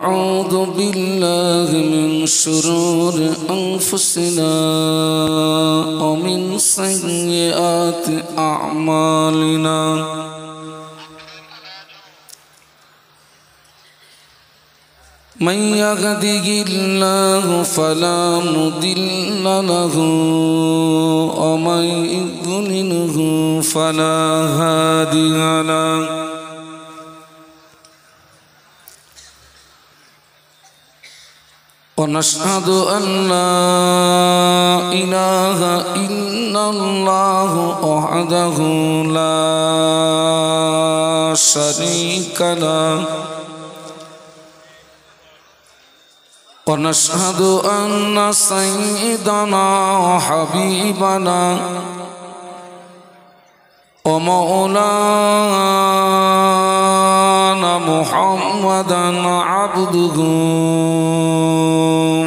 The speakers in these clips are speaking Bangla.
أعوذ بالله من شرور أنفسنا ومن سيئات أعمالنا من يهده الله فلا مضل له ومن يضلله فلا هادي له ونشهد أن لا إله إلا الله وحده لا شريك له ونشهد أن سيدنا وحبيبنا ومولانا محمدا عبده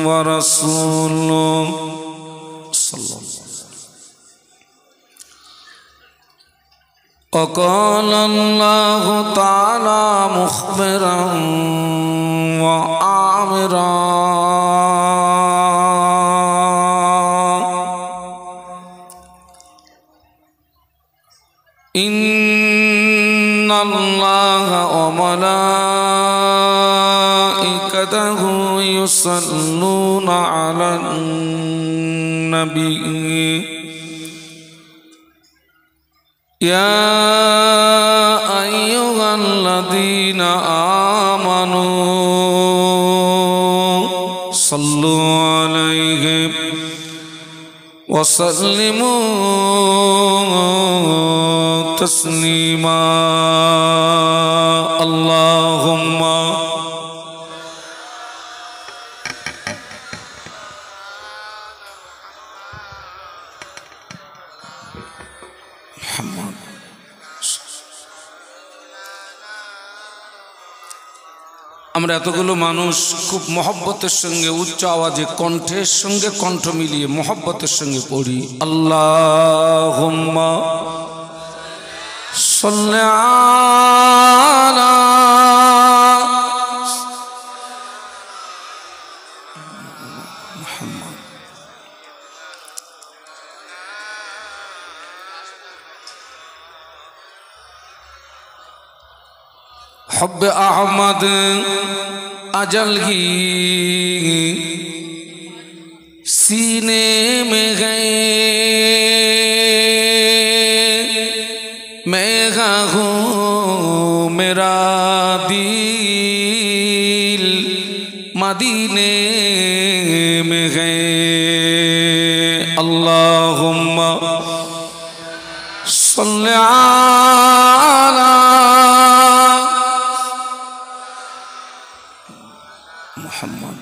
ورسوله صلى الله عليه وسلم. وقال الله تعالى مخبرا وآمرا إن الله وملائكته يصلون على النبي يا أيها الذين آمنوا صلوا عليه وسلموا تسليما اللهم محمد আমরা এতগুলো মানুষ খুব মহব্বতের সঙ্গে উচ্চ আওয়াজে কণ্ঠের সঙ্গে কণ্ঠ মিলিয়ে মহব্বতের সঙ্গে পড়ি আল্লাহুম্মা সাল্লি আলা মুহাম্মদ हब्ब अहमद अजल ही सीने में गए मैं हूँ मेरा दिल मदीने में गए अल्लाहुम्मा सल्ली अला मुहम्मद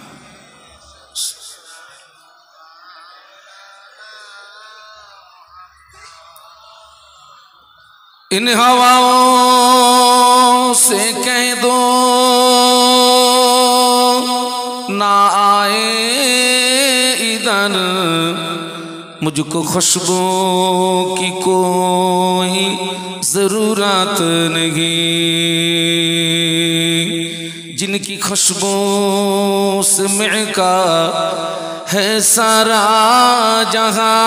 इन हवाओं से कह दो ना आए इधर मुझको खुशबू की कोई ज़रूरत नहीं जिनकी खुशबू से महका है सारा जहां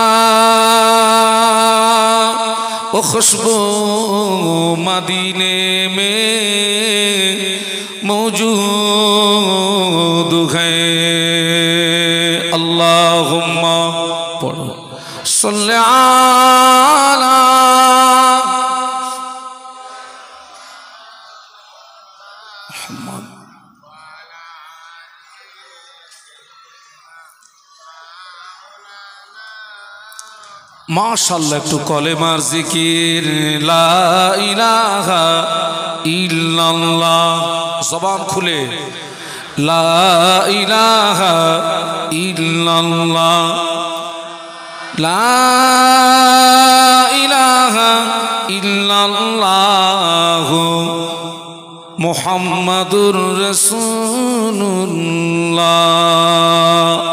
वो खुशबू मदीने में मौजूद है अल्लाहुम्मा पढ़ो सल्ली अला मुहम्मद माशाल्लाह একটু কলেমার জিকির লা ইলাহা ইল্লাল্লাহ জবান খুলে লা ইলাহা ইল্লাল্লাহ লা ইলাহা ইল্লাল্লাহ মুহাম্মাদুর রাসূলুল্লাহ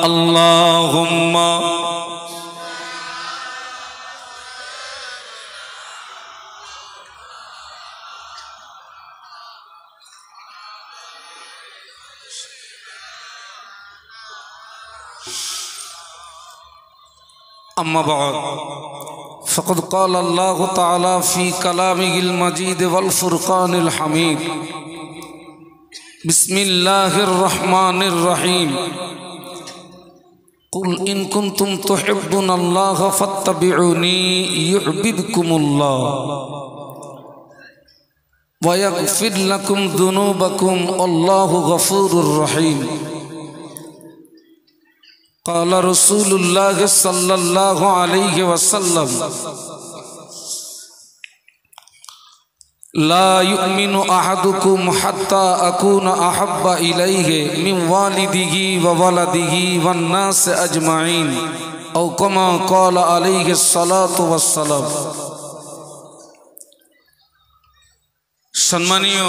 আল্লাহুম্মা أما بعد فقد قال الله تعالى في كلامه المجيد والفرقان الحميد بسم الله الرحمن الرحيم قل إن كنتم تحبون الله فاتبعوني يحببكم الله ويغفر لكم ذنوبكم والله غفور رحيم قال رسول الله صلى الله عليه وسلم لا يؤمن أحدكم حتى أكون أحب إليه من والده وولده والناس أجمعين أو كما قال عليه الصلاة والسلام সম্মানীয়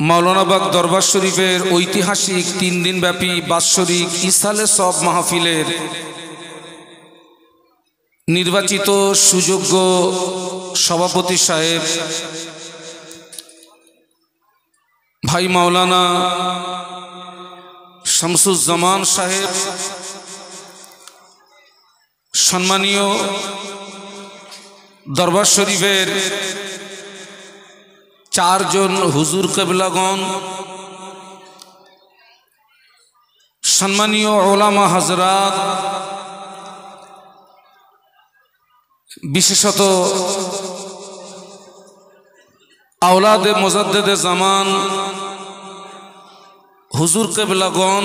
মাওলানা বাগ দরবার শরীফের ঐতিহাসিক 3 দিনব্যাপী বাৎসরিক ইসালে সব মাহফিলের নির্বাচিত সুযোগ্য সভাপতি সাহেব ভাই মাওলানা শামসুজ্জামান সাহেব, সম্মানীয় দরবার শরীফের 4 জন হুজুর কেবলাগণ, সম্মানীয় ওলামা হযরত, বিশেষত আওলাদে মুজাদ্দেদে জামান হুজুর কেবলাগণ,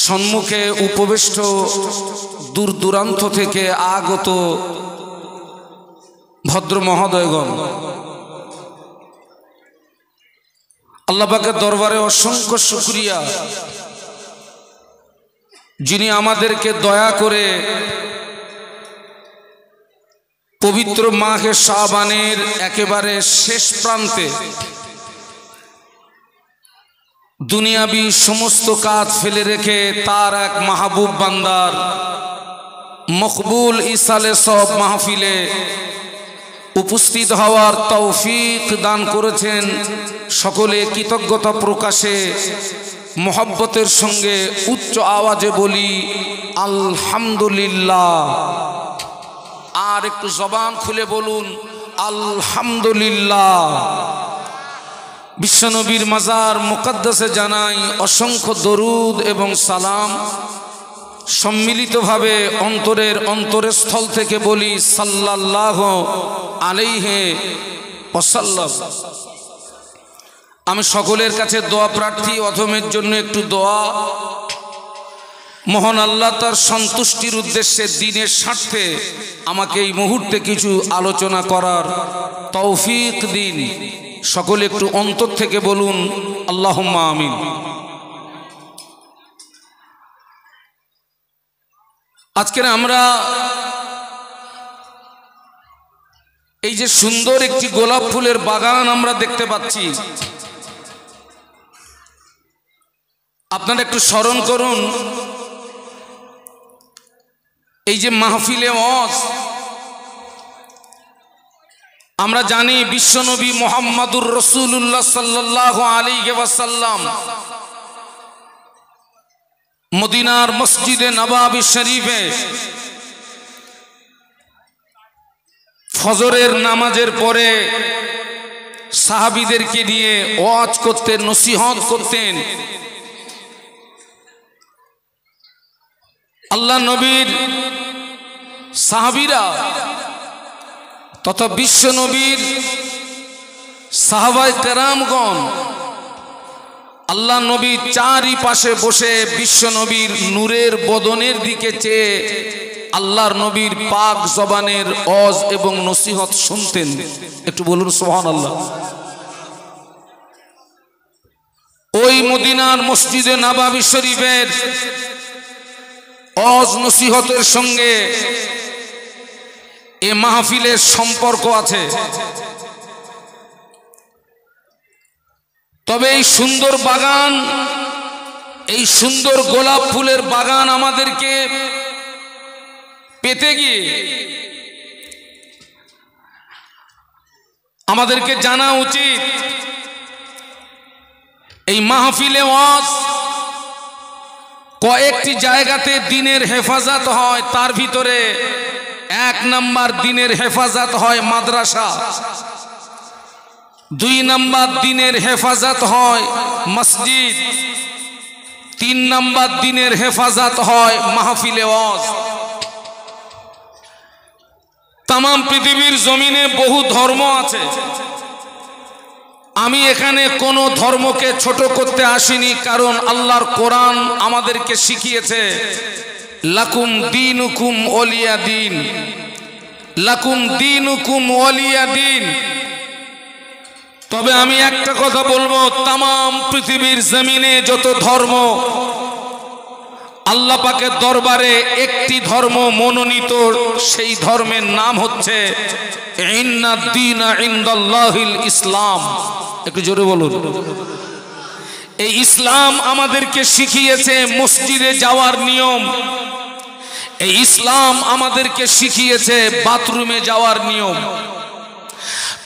সম্মুখে উপবিষ্ট দূর দূরান্ত থেকে আগত ভদ্র মহোদয়গণ, আল্লাহ পাকের দরবারে অসংখ্য শুকরিয়া, যিনি আমাদেরকে দয়া করে পবিত্র মাহে শাবানের একেবারে শেষ প্রান্তে দুনিয়াবি সমস্ত কাজ ফেলে রেখে তার এক মাহবুব বান্দার মকবুল ইসালে সব মাহফিলে উপস্থিত হওয়ার তৌফিক দান করেছেন। সকলে কৃতজ্ঞতা প্রকাশে মোহাব্বতের সঙ্গে উচ্চ আওয়াজে বলি আলহামদুলিল্লাহ। আর একটু জবান খুলে বলুন আলহামদুলিল্লাহ। বিশ্বনবীর মাজার মুকদ্দাসে জানাই অসংখ্য দরুদ এবং সালাম। সম্মিলিতভাবে অন্তরের অন্তরস্থল থেকে বলি সাল্লাল্লাহু আলাইহি ওয়াসাল্লাম। আমি সকলের কাছে দোয়া প্রার্থী, অধমের জন্য একটু দোয়া। মহান আল্লাহ তার সন্তুষ্টির উদ্দেশ্যে দ্বীনের স্বার্থে আমাকে এই মুহূর্তে কিছু আলোচনা করার তৌফিক দিন। সকলে একটু অন্তর থেকে বলুন আল্লাহুম্মা আমিন। আজকের আমরা এই যে সুন্দর একটি গোলাপ ফুলের বাগান আমরা দেখতে পাচ্ছি, আপনারা একটু স্মরণ করুন এই যে মাহফিলে ওয়াজ, আমরা জানি বিশ্বনবী মুহাম্মদুর রাসূলুল্লাহ সাল্লাল্লাহু আলাইহি ওয়াসাল্লাম মদিনার মসজিদে নববী শরীফে ফজরের নামাজের পরে সাহাবীদেরকে নিয়ে ওয়াজ করতেন, নসিহত করতেন। আল্লাহ নবীর সাহাবীরা তথা বিশ্ব নবীর সাহাবায়ে কেরামগণ আল্লাহ নবীর চারিপাশে বসে বিশ্ব নবীর নূরের বদনের দিকে চেয়ে আল্লাহর নবীর পাক জবানের ওয়াজ এবং নসিহত শুনতেন। একটু বলুন সুবহানাল্লাহ। ওই মদিনার মসজিদে নববী শরীফের ওয়াজ নসিহতের সঙ্গে এ মাহফিলের সম্পর্ক আছে। তবে এই সুন্দর বাগান, এই সুন্দর গোলাপ ফুলের বাগান আমাদেরকে পেতে গিয়ে আমাদেরকে জানা উচিত এই মাহফিলে ওয়াজ কয়েকটি জায়গাতে দিনের হেফাজত হয়, তার ভিতরে এক নাম্বার দিনের হেফাজত হয় মাদ্রাসা, 2 নাম্বার দিনের হেফাজত হয় মসজিদ, 3 নাম্বার দিনের হেফাজত হয় মাহফিলে ওয়াজ। তাম পৃথিবীর জমিনে বহু ধর্ম আছে, আমি এখানে কোনো ধর্মকে ছোট করতে আসিনি, কারণ আল্লাহর কোরআন আমাদেরকে শিখিয়েছে লাকুম দীনুকুম ওলিয়া দিন, লাকুম দীনুকুম ওলিয়া দিন। তবে আমি একটা কথা বলবো, তাম পৃথিবীর জমিনে যত ধর্ম, আল্লাহ পাকের দরবারে একটি ধর্ম মনোনীত, সেই ধর্মের নাম হচ্ছে ইন্নাদ দীনা ইনদাল্লাহিল ইসলাম। একটু জোরে বলুন। এই ইসলাম আমাদেরকে শিখিয়েছে মসজিদে যাওয়ার নিয়ম, এই ইসলাম আমাদেরকে শিখিয়েছে বাথরুমে যাওয়ার নিয়ম।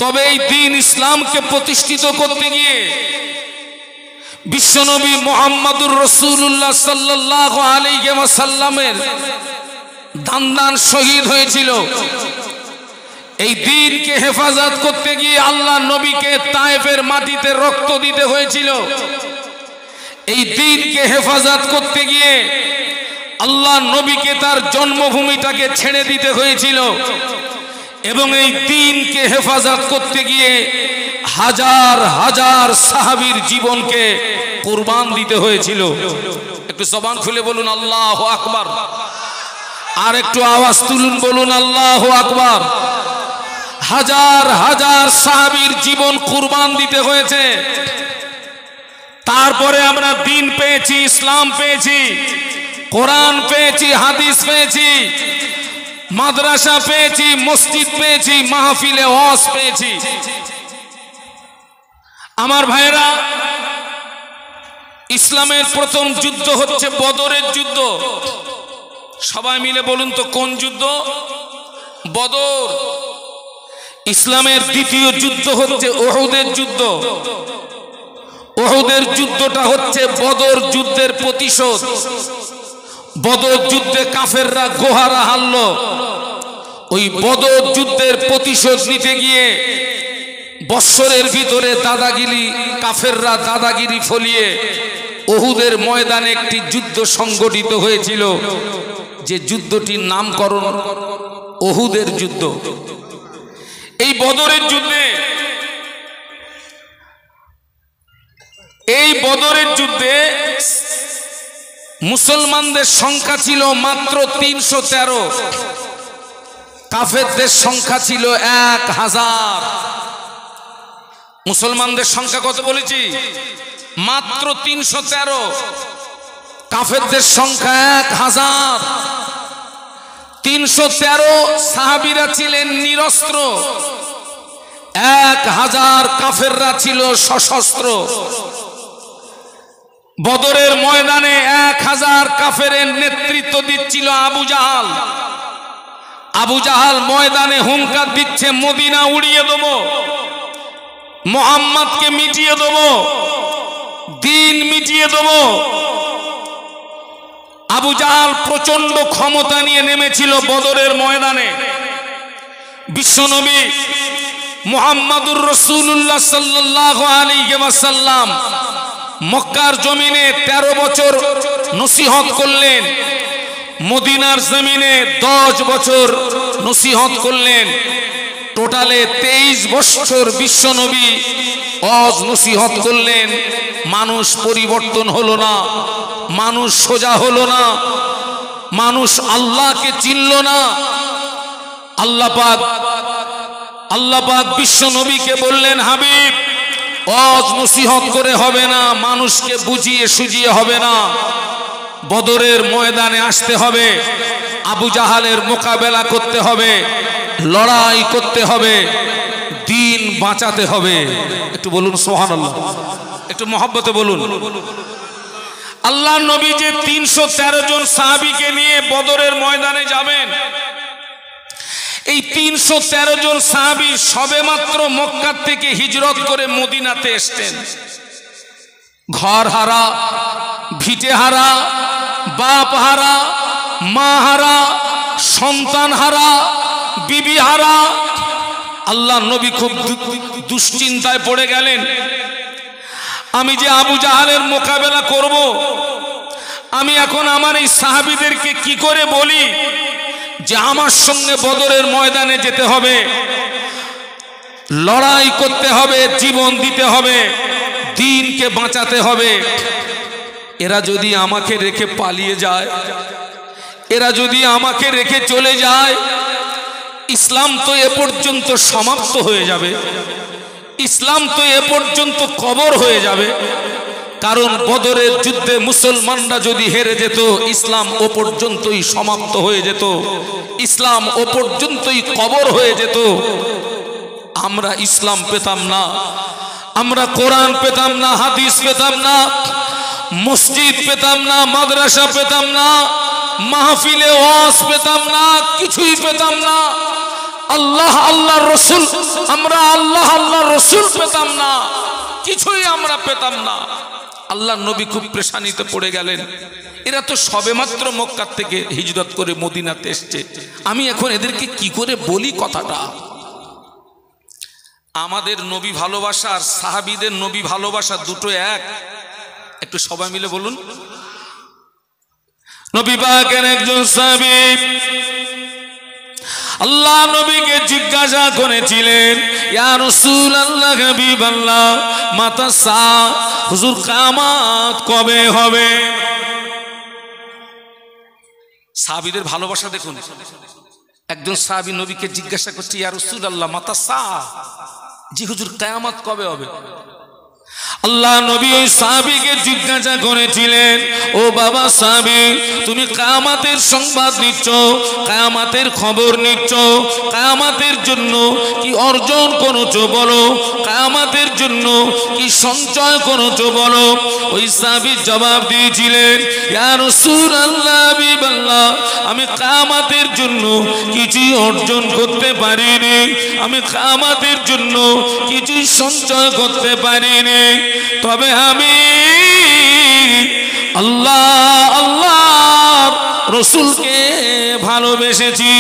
তবে এই দ্বীন ইসলামকে প্রতিষ্ঠিত করতে গিয়ে বিশ্বনবী মুহাম্মদুর রাসূলুল্লাহ সাল্লাল্লাহু আলাইহি ওয়াসাল্লামের দান শহীদ হয়েছিল। এই দ্বীনকে হেফাজত করতে গিয়ে আল্লাহ নবীকে তায়েফের মাটিতে রক্ত দিতে হয়েছিল। এই দ্বীনকে হেফাজত করতে গিয়ে আল্লাহ নবীকে তার জন্মভূমিটাকে ছেড়ে দিতে হয়েছিল, এবং এই দ্বীনকে হেফাজত করতে গিয়ে হাজার হাজার সাহাবীর জীবনকে কুরবান দিতে হয়েছিল। একটু জবান খুলে বলুন আল্লাহু আকবার, আর একটু আওয়াজ তুলুন, বলুন আল্লাহু আকবার। হাজার হাজার সাহাবীর জীবন কুরবান দিতে হয়েছে, তারপরে আমরা দ্বীন পেয়েছি, ইসলাম পেয়েছি, কোরআন পেয়েছি, হাদিস পেয়েছি, মাদ্রাসা পেয়েছি, মসজিদ পেয়েছি, মাহফিলে ওয়াজ পেয়েছি। আমার ভাইরা, ইসলামের প্রথম যুদ্ধ হচ্ছে বদরের যুদ্ধ। সবাই মিলে বলুন তো কোন যুদ্ধ? বদর। ইসলামের দ্বিতীয় যুদ্ধ হচ্ছে উহুদের যুদ্ধ। উহুদের যুদ্ধটা হচ্ছে বদর যুদ্ধের প্রতিশোধ। বদর যুদ্ধে কাফেররা গোহারা হারল, ওই বদর যুদ্ধের প্রতিশোধ নিতে গিয়ে বৎসরের ভিতরে দাদাগিরি, কাফেররা দাদাগিরি ফলিয়ে উহুদের ময়দানে একটি যুদ্ধ সংগঠিত হয়েছিল, যে যুদ্ধটির নামকরণ উহুদের যুদ্ধ। এই বদরের যুদ্ধে মুসলমানদের সংখ্যা ছিল মাত্র 313, কাফেরদের সংখ্যা ছিল 1000। মুসলমানদের সংখ্যা কত বলেছি? মাত্র 313, কাফেরদের সংখ্যা 1000। 313 সাহাবীরা ছিলেন নিরস্ত্র, 1000 কাফেররা ছিল সশস্ত্র। বদরের ময়দানে 1000 কাফেরের নেতৃত্ব দিচ্ছিল আবু জাহাল। আবু জাহাল ময়দানে হুঙ্কার দিচ্ছে, মদিনা উড়িয়ে দেব, মুহাম্মদকে মিটিয়ে দেব, দ্বীন মিটিয়ে দেব। আবু জাহাল প্রচন্ড ক্ষমতা নিয়ে নেমেছিল বদরের ময়দানে। বিশ্বনবী মুহাম্মদুর রাসূলুল্লাহ সাল্লাল্লাহু আলাইহি ওয়াসাল্লাম মক্কার জমিনে 13 বছর নসিহত করলেন, মদিনার জমিনে 10 বছর নসিহত করলেন। টোটালে 23 বছর বিশ্বনবী ওয়াজ নসিহত করলেন। মানুষ পরিবর্তন হলো না, মানুষ সোজা হলো না, মানুষ আল্লাহকে চিনল না। আল্লাহ পাক বিশ্বনবীকে বললেন, হাবিব, ওয়াজ নসিহত করে হবে না, মানুষকে বুঝিয়ে সুজিয়ে হবে না, বদরের ময়দানে আসতে হবে, আবু জাহালের মোকাবেলা করতে হবে, লড়াই করতে হবে, দ্বীন বাঁচাতে হবে। একটু বলুন সুবহানাল্লাহ, একটু মহব্বতে বলুন। আল্লাহ নবী যে 313 জন সাহাবীকে নিয়ে বদরের ময়দানে যাবেন, এই 313 জন সাহাবী সবেমাত্র মক্কা থেকে হিজরত করে মদিনাতে এসেছেন। ঘর হারা, ভিটে হারা, বাপ হারা, মা হারা, সন্তান হারা, বিবি হারা। আল্লাহ নবী খুব দুশ্চিন্তায় পড়ে গেলেন। আমি যে আবু জাহালের মোকাবেলা করব, আমি এখন আমার এই সাহাবীদেরকে কি করে বলি যে আমার সঙ্গে বদরের ময়দানে যেতে হবে, লড়াই করতে হবে, জীবন দিতে হবে, দ্বীনকে বাঁচাতে হবে। এরা যদি আমাকে রেখে পালিয়ে যায়, এরা যদি আমাকে রেখে চলে যায়, ইসলাম তো এ পর্যন্ত সমাপ্ত হয়ে যাবে, ইসলাম তো এ পর্যন্ত কবর হয়ে যাবে। কারণ বদরের যুদ্ধে মুসলমানরা যদি হেরে যেত, ইসলাম ও পর্যন্তই সমাপ্ত হয়ে যেত, ইসলাম ও পর্যন্তই কবর হয়ে যেত। আমরা ইসলাম পেতাম না, আমরা কোরআন পেতাম না, হাদিস পেতাম না, মসজিদ পেতাম না, মাদ্রাসা পেতাম না, মাহফিলে ওয়াজ পেতাম না, কিছুই পেতাম না। আল্লাহ আল্লাহর রসুল, আমরা আল্লাহ আল্লাহর রসুল পেতাম না, কিছুই আমরা পেতাম না। আল্লাহ নবী খুব পেরেশানিতে পড়ে গেলেন। এরা তো সবেমাত্র মক্কা থেকে হিজরত করে মদিনাতে এসছে, আমি এখন এদেরকে কি করে বলি কথাটা? আমাদের নবী ভালোবাসা আর সাহাবীদের নবী ভালোবাসা দুটো এক? একটু সবাই মিলে বলুন। নবী পাকের একজন সাহাবী আল্লাহ নবীকে জিজ্ঞাসা করেছিলেন, ইয়া রাসূলুল্লাহ, হাবিবাল্লাহ, মাতা সা, হুজুর কিয়ামত কবে হবে? সাহাবীদের ভালোবাসা দেখুন। একজন সাহাবী নবীকে জিজ্ঞাসা করছে, ইয়া রাসূলুল্লাহ, মাতা সা, জি হুজুর কিয়ামত কবে হবে? আল্লাহ নবী ওই সাহাবীকে জিজ্ঞাসা করেছিলেন, ও বাবা সাহাবী, তুমি কিয়ামতের সংবাদ নিচ্ছ, কিয়ামতের খবর নিচ্ছ, কিয়ামতের জন্য কি অর্জন করেছো বলো, কিয়ামতের জন্য কি সঞ্চয় করেছো বলো। ওই সাহাবী জবাব দিয়েছিলেন, ইয়া রাসূলুল্লাহ, হাবিবাল্লাহ, আমি কিয়ামতের জন্য কিছুই অর্জন করতে পারিনি, আমি কিয়ামতের জন্য কিছুই সঞ্চয় করতে পারিনি, তবে আমি আল্লাহ আল্লাহ রসুলকে ভালোবেসেছি।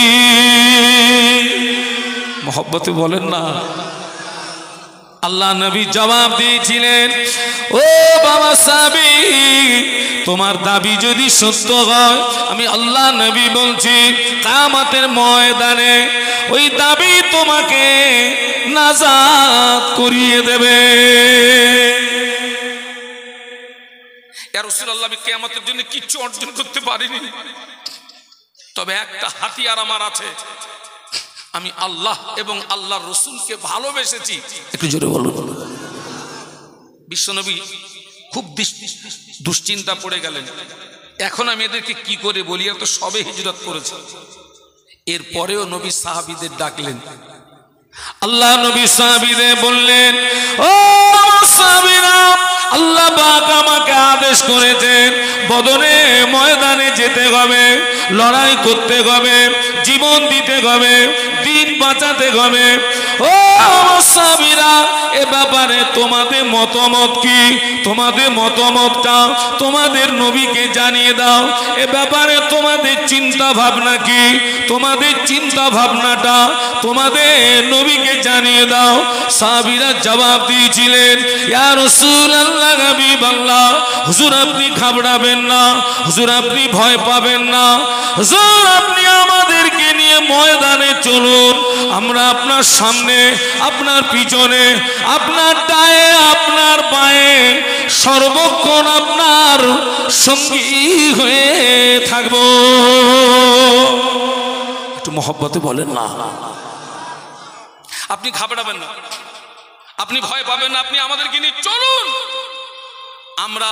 মহব্বতে বলেন না। আল্লাহ নবী জবাব দিয়েছিলেন, ও বাবা সাহাবী, তোমার দাবি যদি সত্য হয়, আমি আল্লাহ নবী বলছি, কিয়ামতের ময়দানে ওই দাবি তোমাকে নাজাত করিয়ে দেবে। ইয়া রাসূলুল্লাহ, আমি কিয়ামতের জন্য কিচ্ছু অর্জন করতে পারিনি, তবে একটা হাতিয়ার আমার আছে, আমি আল্লাহ এবং আল্লাহর রসুলকে ভালোবেসেছি। একটু জোরে বলুন। বিশ্বনবী খুব দুশ্চিন্তা পড়ে গেলেন, এখন আমি এদেরকে কি করে বলি? এরা তো সবে হিজরত করেছে। এরপরেও নবী সাহাবীদের ডাকলেন। আল্লাহ নবী সাহাবীদের বললেন, ও সাহাবীরা, আল্লাহ পাক আমাকে আদেশ করেছেন বদরে ময়দানে যেতে হবে, লড়াই করতে হবে, জীবন দিতে হবে, দিন বাঁচাতে হবে। ও সাহাবীরা, এ ব্যাপারে তোমাদের মতামত কি? তোমাদের মতামতটা তোমাদের নবীকে জানিয়ে দাও। এ ব্যাপারে তোমাদের চিন্তা ভাবনা কি? তোমাদের চিন্তা ভাবনাটা তোমাদের নবীকে জানিয়ে দাও। সাহাবীরা জবাব দিয়েছিলেন, ইয়া রাসূলুল্লাহ, হাবিবাল্লাহ, হুজুর আপনি ঘাবড়াবেন না, হুজুর আপনি ভয় পাবেন না, হুজুর আপনি আমাদেরকে নিয়ে ময়দানে চলুন, আমরা আপনার সামনে, আপনার পিছনে, আপনার ডায়ে, আপনার বাঁয়ে সর্বক্ষণ আপনার সঙ্গী হয়ে থাকব। একটু মহব্বতে বলেন না। আপনি ঘাবড়াবেন না, আপনি ভয় পাবেন না, আপনি আমাদেরকে নিয়ে চলুন, আমরা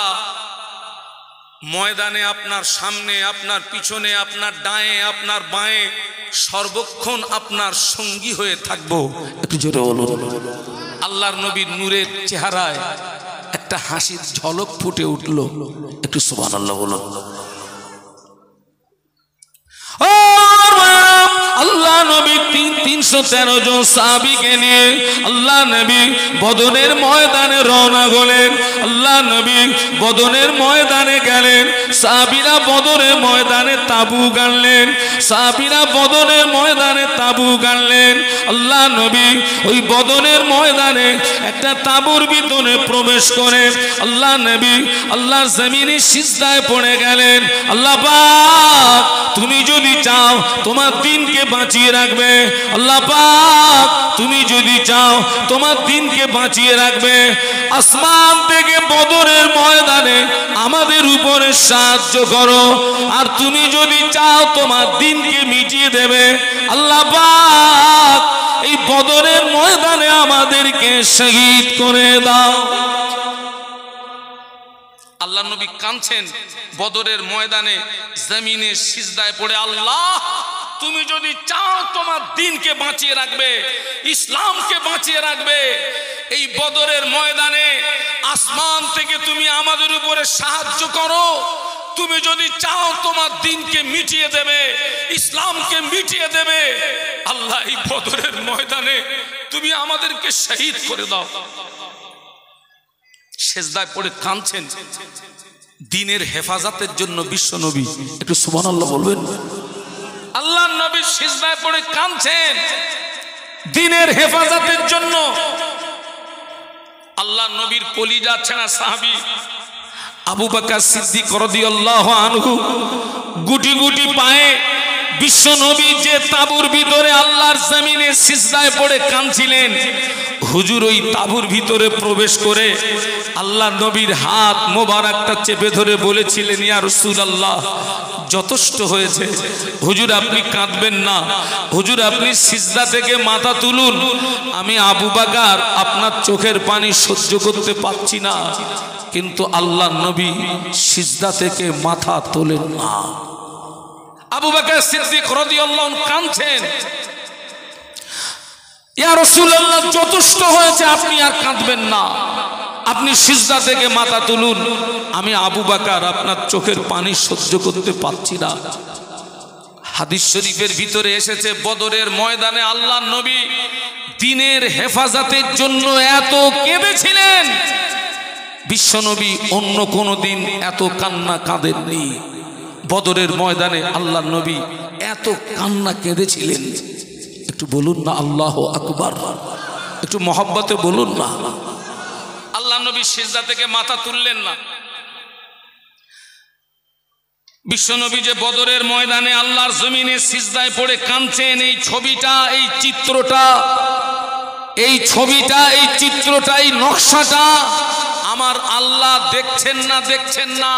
ময়দানে আপনার সামনে, আপনার পিছনে, আপনার ডায়ে, আপনার বাঁয়ে সর্বক্ষণ আপনার সঙ্গী হয়ে থাকবো। একটু জোরে বলুন। আল্লাহর নবীর নূরের চেহারায় একটা হাসির ঝলক ফুটে উঠল। একটু সুবহানাল্লাহ বলুন। আল্লাহ নবী 313 জন সাহাবীকে নিয়ে আল্লাহ নবী বদরের ময়দানে রওনা হলেন। আল্লাহ নবী বদরের ময়দানে গেলেন। সাহাবীরা বদরের ময়দানে তাবু গাড়লেন। সাহাবীরা বদরের ময়দানে তাবু গাড়লেন। আল্লাহ নবী ওই বদরের ময়দানে একটা তাবুর ভিতরে প্রবেশ করে আল্লাহ নবী আল্লাহর জমিনে সিজদায় পড়ে গেলেন। আল্লাহ পাক তুমি যদি চাও তোমার দিনকে বাঁচিয়ে রাখবে। আল্লাহ পাক তুমি যদি চাও তোমার দিনকে বাঁচিয়ে রাখবে। আসমান থেকে বদরের ময়দানে আমাদের উপরে সাহায্য করো। আর তুমি যদি চাও তোমার দিনকে মিটিয়ে দেবে। আল্লাহ পাক এই বদরের ময়দানে আমাদেরকে শহীদ করে দাও। আল্লাহ নবী কাঁদছেন বদরের ময়দানে জমিনে সিজদায় পড়ে, আল্লাহ তুমি যদি চাও তোমার দিনকে বাঁচিয়ে রাখবে, ইসলামকে বাঁচিয়ে রাখবে। এই বদরের ময়দানে আসমান থেকে তুমি আমাদের উপরে সাহায্য করো। তুমি যদি চাও তোমার দিনকে মিটিয়ে দেবে, ইসলামকে মিটিয়ে দেবে। আল্লাহ এই বদরের ময়দানে তুমি আমাদেরকে শহীদ করে দাও। সিজদায় পড়ে কাঁদছেন দ্বীনের হেফাজতের জন্য বিশ্ব নবী। একটু সুবহানাল্লাহ বলবেন। আল্লাহর নবী সিজদায় পড়ে কাঁদছেন দ্বীনের হেফাজতের জন্য। আল্লাহর নবীর কলিজা ছেঁড়া সাহাবী আবু বকর সিদ্দিক রাদিয়াল্লাহু আনহু গুটি গুটি পায়ে বিশ্ব নবী যে তাবুর ভিতরে আল্লাহর জমিনে সিজদায় পড়ে কাঁদছিলেন, হুজুর ওই তাবুর ভিতরে প্রবেশ করে আল্লাহর নবীর হাত মোবারকটা চেপে ধরে বলেছিলেন, ইয়া রাসূলুল্লাহ যথেষ্ট হয়েছে, হুজুর আপনি কাঁদবেন না, হুজুর আপনি সিজদা থেকে মাথা তুলুন। আমি আবু বকর আপনার চোখের পানি সহ্য করতে পারছি না। কিন্তু আল্লাহর নবী সিজদা থেকে মাথা তোলেন না। আবু বকর সিদ্দিক রাদিয়াল্লাহু আনহু কাঁদছেন, ইয়া রাসূলুল্লাহ যথেষ্ট হয়েছে, আপনি আর কাঁদবেন না, আপনি সিজদা থেকে মাথা তুলুন। আমি আবু বকর আপনার চোখের পানি সহ্য করতে পারছি না। হাদিস শরীফের ভিতরে এসেছে বদরের ময়দানে আল্লাহর নবী দ্বীনের হেফাজতের জন্য এত কেঁদেছিলেন, বিশ্ব নবী অন্য কোনো দিন এত কান্না কাঁদেননি। বদরের ময়দানে আল্লাহর নবী এত কান্না কেঁদেছিলেন। একটু বলুন না আল্লাহু আকবার, একটু মহব্বতে বলুন না। আল্লাহ নবী সিজদা থেকে মাথা তুললেন না। বিশ্ব নবী যে বদরের ময়দানে আল্লাহর জমিনে সিজদায় পড়ে কাঁদছেন, এই ছবিটা, এই চিত্রটা, এই ছবিটা, এই চিত্রটা, এই নকশাটা আমার আল্লাহ দেখছেন না, দেখছেন না?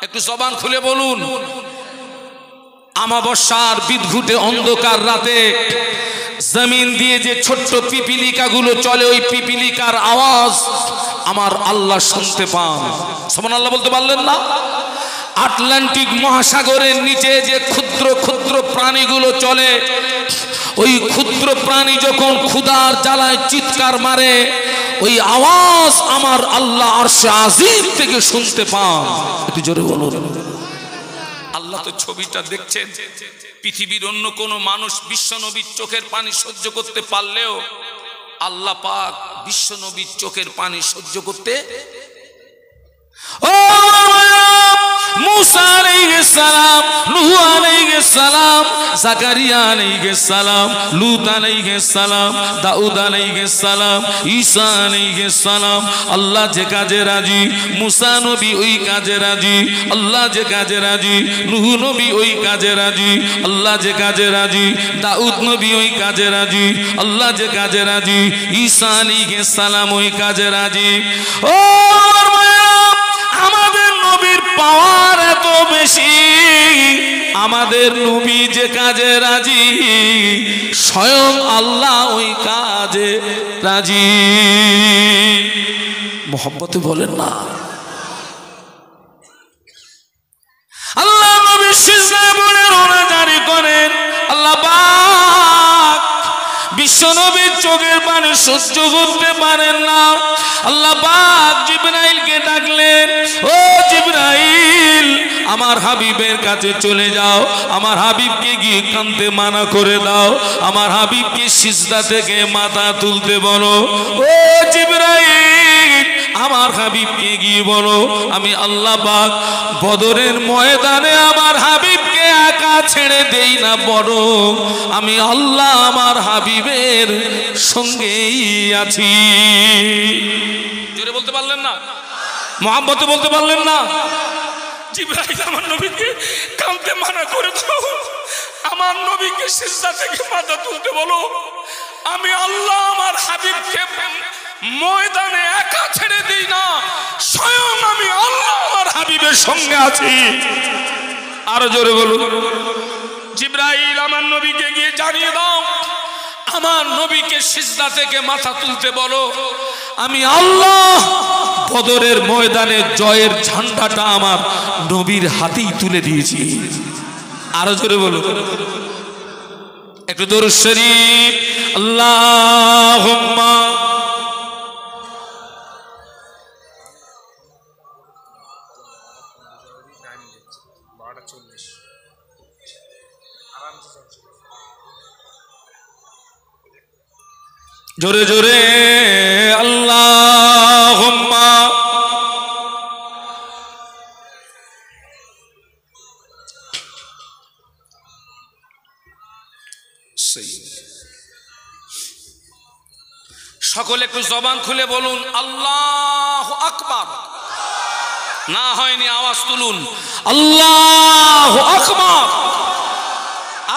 একটু জবান খুলে বলুন। আমাবস্যার বিদঘুটে অন্ধকার রাতে জমিন দিয়ে যে ছোট্ট পিপিলিকাগুলো চলে, ওই পিপিলিকার আওয়াজ আমার আল্লাহ শুনতে পান। সুবহানাল্লাহ বলতে পারলেন না? আটলান্টিক মহাসাগরের নিচে যে ক্ষুদ্র ক্ষুদ্র প্রাণীগুলো চলে, ওই ক্ষুদ্র প্রাণী যখন ক্ষুধার জ্বালায় চিৎকার মারে, ওই আওয়াজ আমার আল্লাহ আরশে আজিম থেকে শুনতে পান। একটু জোরে বলুন। আল্লাহ তো ছবিটা দেখছেন। পৃথিবীর অন্য কোন মানুষ বিশ্ব নবীর চোখের পানি সহ্য করতে পারলেও আল্লাহ পাক বিশ্ব নবীর চোখের পানি সহ্য করতে। ও मूसा अलैहिस्सलाम, नूह अलैहिस्सलाम, ज़करिया अलैहिस्सलाम, लूत अलैहिस्सलाम, दाऊद अलैहिस्सलाम, ईसा अलैहिस्सलाम। अल्लाह जे काजे राजी, मूसा नबी ओई काजे राजी। अल्लाह जे काजे राजी, नूह नबी ओई काजे राजी। अल्लाह जे काजे राजी, दाऊद नबी ओई काजे राजी। अल्लाह जे काजे राजी, ईसा अलैहिस्सलाम ओई काजे राजी। ओ আমাদের নবীর পাওয়ার এত বেশি, আমাদের নবী যে কাজে রাজি, স্বয়ং আল্লাহ ওই কাজে রাজি। মোহাম্মতে বলেন না। আল্লাহ নবী সিজদায় পড়ে রোনা জারি করেন। আল্লাহ পাক বিশ্ব নবীর চোখের পানি সহ্য করতে পারেন না। আল্লাহ পাক জিবরাইলকে ডাকলেন, ও জিবরাইল আমার হাবিবের কাছে চলে যাও, আমার হাবিবকে গিয়ে কাঁদতে মানা করে দাও, আমার হাবিবকে সিজদা থেকে মাথা তুলতে বলো। ও জিবরাইল, আমার হাবিবকে গিয়ে বলো আমি আল্লাহ পাক বদরের ময়দানে আমার হাবিবকে একা ছেড়ে দেই না, বরং আমি আল্লাহ আমার হাবিবের সঙ্গেই আছি। জোরে বলতে পারলেন না? মোহাম্মতে বলতে পারলেন না? জিবরাইল আমার নবীকে কাঁদতে মানা করে দাও, আমার নবীকে সিজদা থেকে মাথা তুলতে বলো, আমি আল্লাহ আমার হাবিবকে ময়দানে একা ছেড়ে দেই না, স্বয়ং আমি আল্লাহ আমার হাবিবের সঙ্গে আছি। আরো জোরে বলুন। জিবরাইল আমার নবীকে গিয়ে জানিয়ে দাও, আমার নবীকে সিজদা থেকে মাথা তুলতে বলো, আমি আল্লাহ বদরের ময়দানে জয়ের ঝান্ডাটা আমার নবীর হাতেই তুলে দিয়েছি। আরো জোরে বলো, একটু দরুদ শরীফ। আল্লাহুম্মা জোরে জোরে আল্লাহুম্মা সকলে একটু জবান খুলে বলুন আল্লাহু আকবার। না হয়নি আওয়াজ তুলুন আল্লাহু আকবার।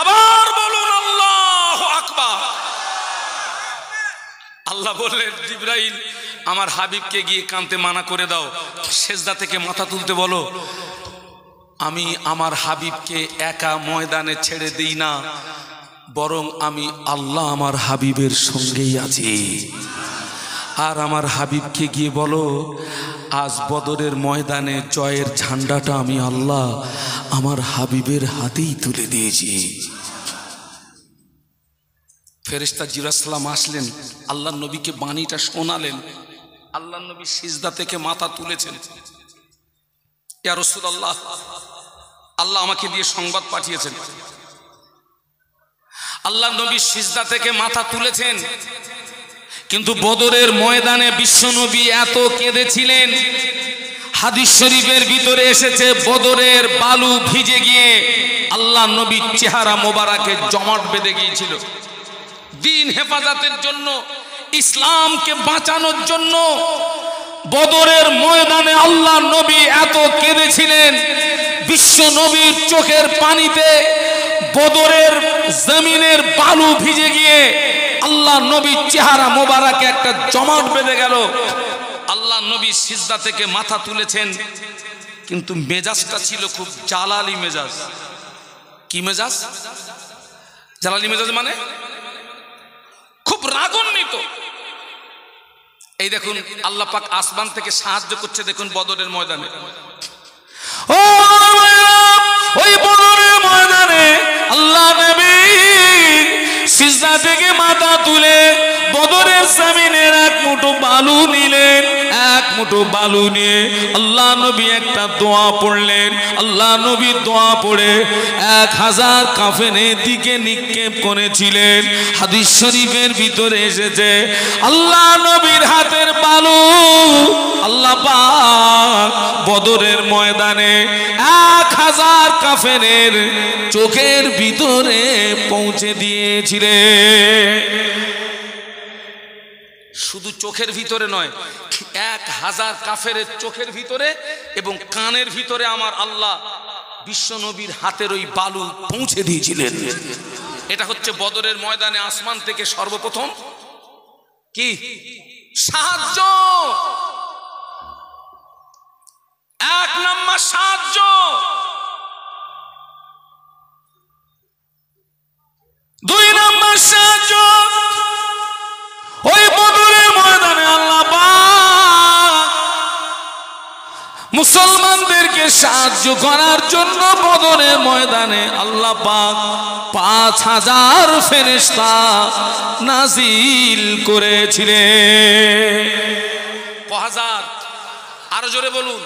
আবার বলুন আল্লাহু আকবার। আল্লাহ বললেন জিবরাইল আমার হাবিবকে গিয়ে কাঁদতে মানা করে দাও, সিজদা থেকে মাথা তুলতে বলো, আমি আমার হাবিবকে একা ময়দানে ছেড়ে দিই না, বরং আমি আল্লাহ আমার হাবিবের সঙ্গেই আছি। আর আমার হাবিবকে গিয়ে বলো আজ বদরের ময়দানে জয়ের ঝান্ডাটা আমি আল্লাহ আমার হাবিবের হাতেই তুলে দিয়েছি। ফেরেশতা জিবরাইল সালাম আসলেন, আল্লাহর নবীকে বাণীটা শোনালেন। আল্লাহর নবী সিজদা থেকে মাথা তুলেছেন। ইয়া রাসূলুল্লাহ, আল্লাহ আমাকে দিয়ে সংবাদ পাঠিয়েছেন, আল্লাহর নবী সিজদা থেকে মাথা তুলেছেন, কিন্তু বদরের ময়দানে বিশ্বনবী এত কেঁদেছিলেন। হাদিস শরীফের ভিতরে এসেছে বদরের বালু ভিজে গিয়ে আল্লাহ নবীর চেহারা মোবারকে জমাট বেঁধে গিয়েছিল। দিন হেফাজতের জন্য, ইসলামকে বাঁচানোর জন্য বদরের ময়দানে আল্লাহ নবী এত কেঁদেছিলেন। বিশ্ব নবীর চোখের পানিতে বদরের জমিনের বালু ভিজে গিয়ে আল্লাহ নবীর চেহারা মোবারকে একটা জমাট বেঁধে গেল। আল্লাহ নবী সিজদা থেকে মাথা তুলেছেন, কিন্তু মেজাজটা ছিল খুব জালালি মেজাজ। কি মেজাজ? জালালি মেজাজ মানে খুব রাগান্বিত। এই দেখুন আল্লাহ পাক আসমান থেকে সাহায্য করছে, দেখুন বদরের ময়দানে। ওই বদরের ময়দানে আল্লাহ নবী সিজদা থেকে মাথা তুলে বদরের জমিনের এক মুঠো বালু নিলেন। এক মুঠো বালু নিয়ে আল্লাহ নবী একটা দোয়া পড়লেন। আল্লাহ নবী দোয়া পড়ে 1000 কাফেরের দিকে নিক্ষেপ করেছিলেন। হাদিস শরীফের ভিতরে এসেছে আল্লাহ নবীর হাতের বালু আল্লাহ পাক বদরের ময়দানে 1000 কাফেরের চোখের ভিতরে পৌঁছে দিয়েছিলেন। শুধু চোখের ভিতরে নয়, 1000 কাফেরের চোখের ভিতরে এবং কানের ভিতরে আমার আল্লাহ বিশ্ব নবীর হাতের ওই বালু পৌঁছে দিয়েছিলেন। এটা হচ্ছে বদরের ময়দানে আসমান থেকে সর্বপ্রথম কি সাহায্য। 1 নম্বর সাহায্য। দুই নম্বর সাহায্য ওই বদরের ময়দানে আল্লাহ পাক মুসলমানদেরকে সাহায্য করার জন্য বদরের ময়দানে আল্লাহ পাক 5000 ফেরেশতা নাজিল করেছিলেন। 5000। আরো জোরে বলুন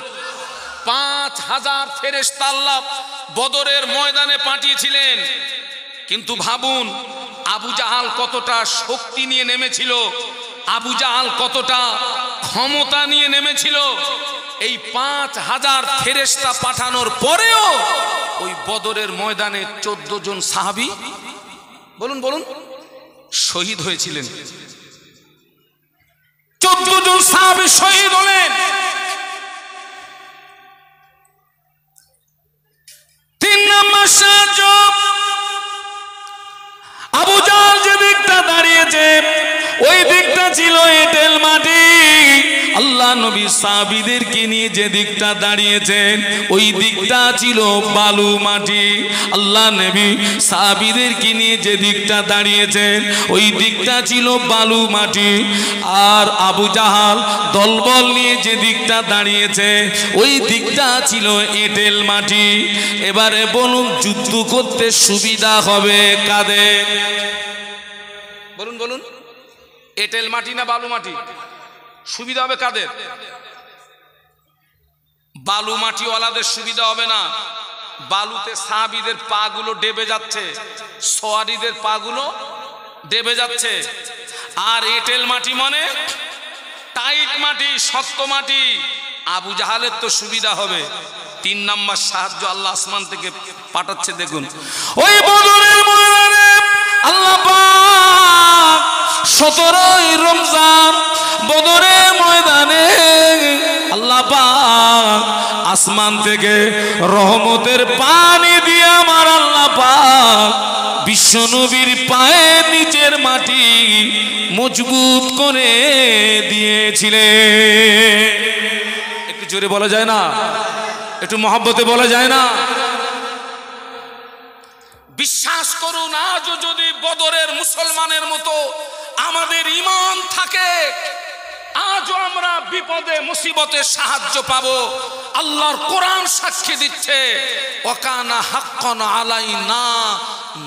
5000 ফেরেশতা আল্লাহ বদরের ময়দানে পাঠিয়েছিলেন। কিন্তু ভাবুন আবু জাহাল কতটা শক্তি নিয়ে নেমেছিল, আবু জাহাল কতটা ক্ষমতা নিয়ে নেমেছিল। এই 5000 ফেরেশতা পাঠানোর পরেও ওই বদরের ময়দানে 14 জন সাহাবী বলুন বলুন শহীদ হয়েছিলেন। 14 জন সাহাবী শহীদ হলেন। 3 নম্বর সাহায্য, আবু জাহাল যে দিকটা দাঁড়িয়েছে ওই দিকটা ছিল এঁটেল মাটি। আল্লাহ নবী সাহাবীদেরকে নিয়ে যে দিকটা দাঁড়িয়েছেন ওই দিকটা ছিল বালু মাটি। আল্লাহ নবী সাহাবীদেরকে নিয়ে যে দিকটা দাঁড়িয়েছেন ওই দিকটা ছিল বালু মাটি। আর আবু জাহাল দলবল নিয়ে যে দিকটা দাঁড়িয়েছে ওই দিকটা ছিল এঁটেল মাটি। এবারে বলুন যুদ্ধ করতে সুবিধা হবে কাদের? বলুন বলুন, এঁটেল মাটি না বালু মাটি? সুবিধা হবে কাদের? বালু মাটিওয়ালাদের সুবিধা হবে না। বালুতে সাহাবীদের পা গুলো ডেবে যাচ্ছে, সওয়ারিদের পা গুলো ডেবে যাচ্ছে। আর এঁটেল মাটি মানে টাইট মাটি, শক্ত মাটি। আবু জাহালের তো সুবিধা হবে। 3 নম্বর সাহায্য আল্লাহ আসমান থেকে পাঠাচ্ছে। দেখুন ওই বদরের ময়দানে আল্লাহ পাক 17ই রমজান বদরের ময়দানে আল্লাহ পাক আসমান থেকে রহমতের পানি দিয়ে আমার আল্লাহ পাক বিশ্বনবীর পায়ের নিচের মাটি মজবুত করে দিয়েছিলেন। একটু জোরে বলা যায় না? একটু মহব্বতে বলা যায় না? বিশ্বাস করুন আজও যদি বদরের মুসলমানের মতো আমাদের ঈমান থাকে, আজও আমরা বিপদে মুসিবতে সাহায্য পাবো। আল্লাহর কোরআন সাক্ষী দিচ্ছে ওয়াকানা হাক্কান আলাইনা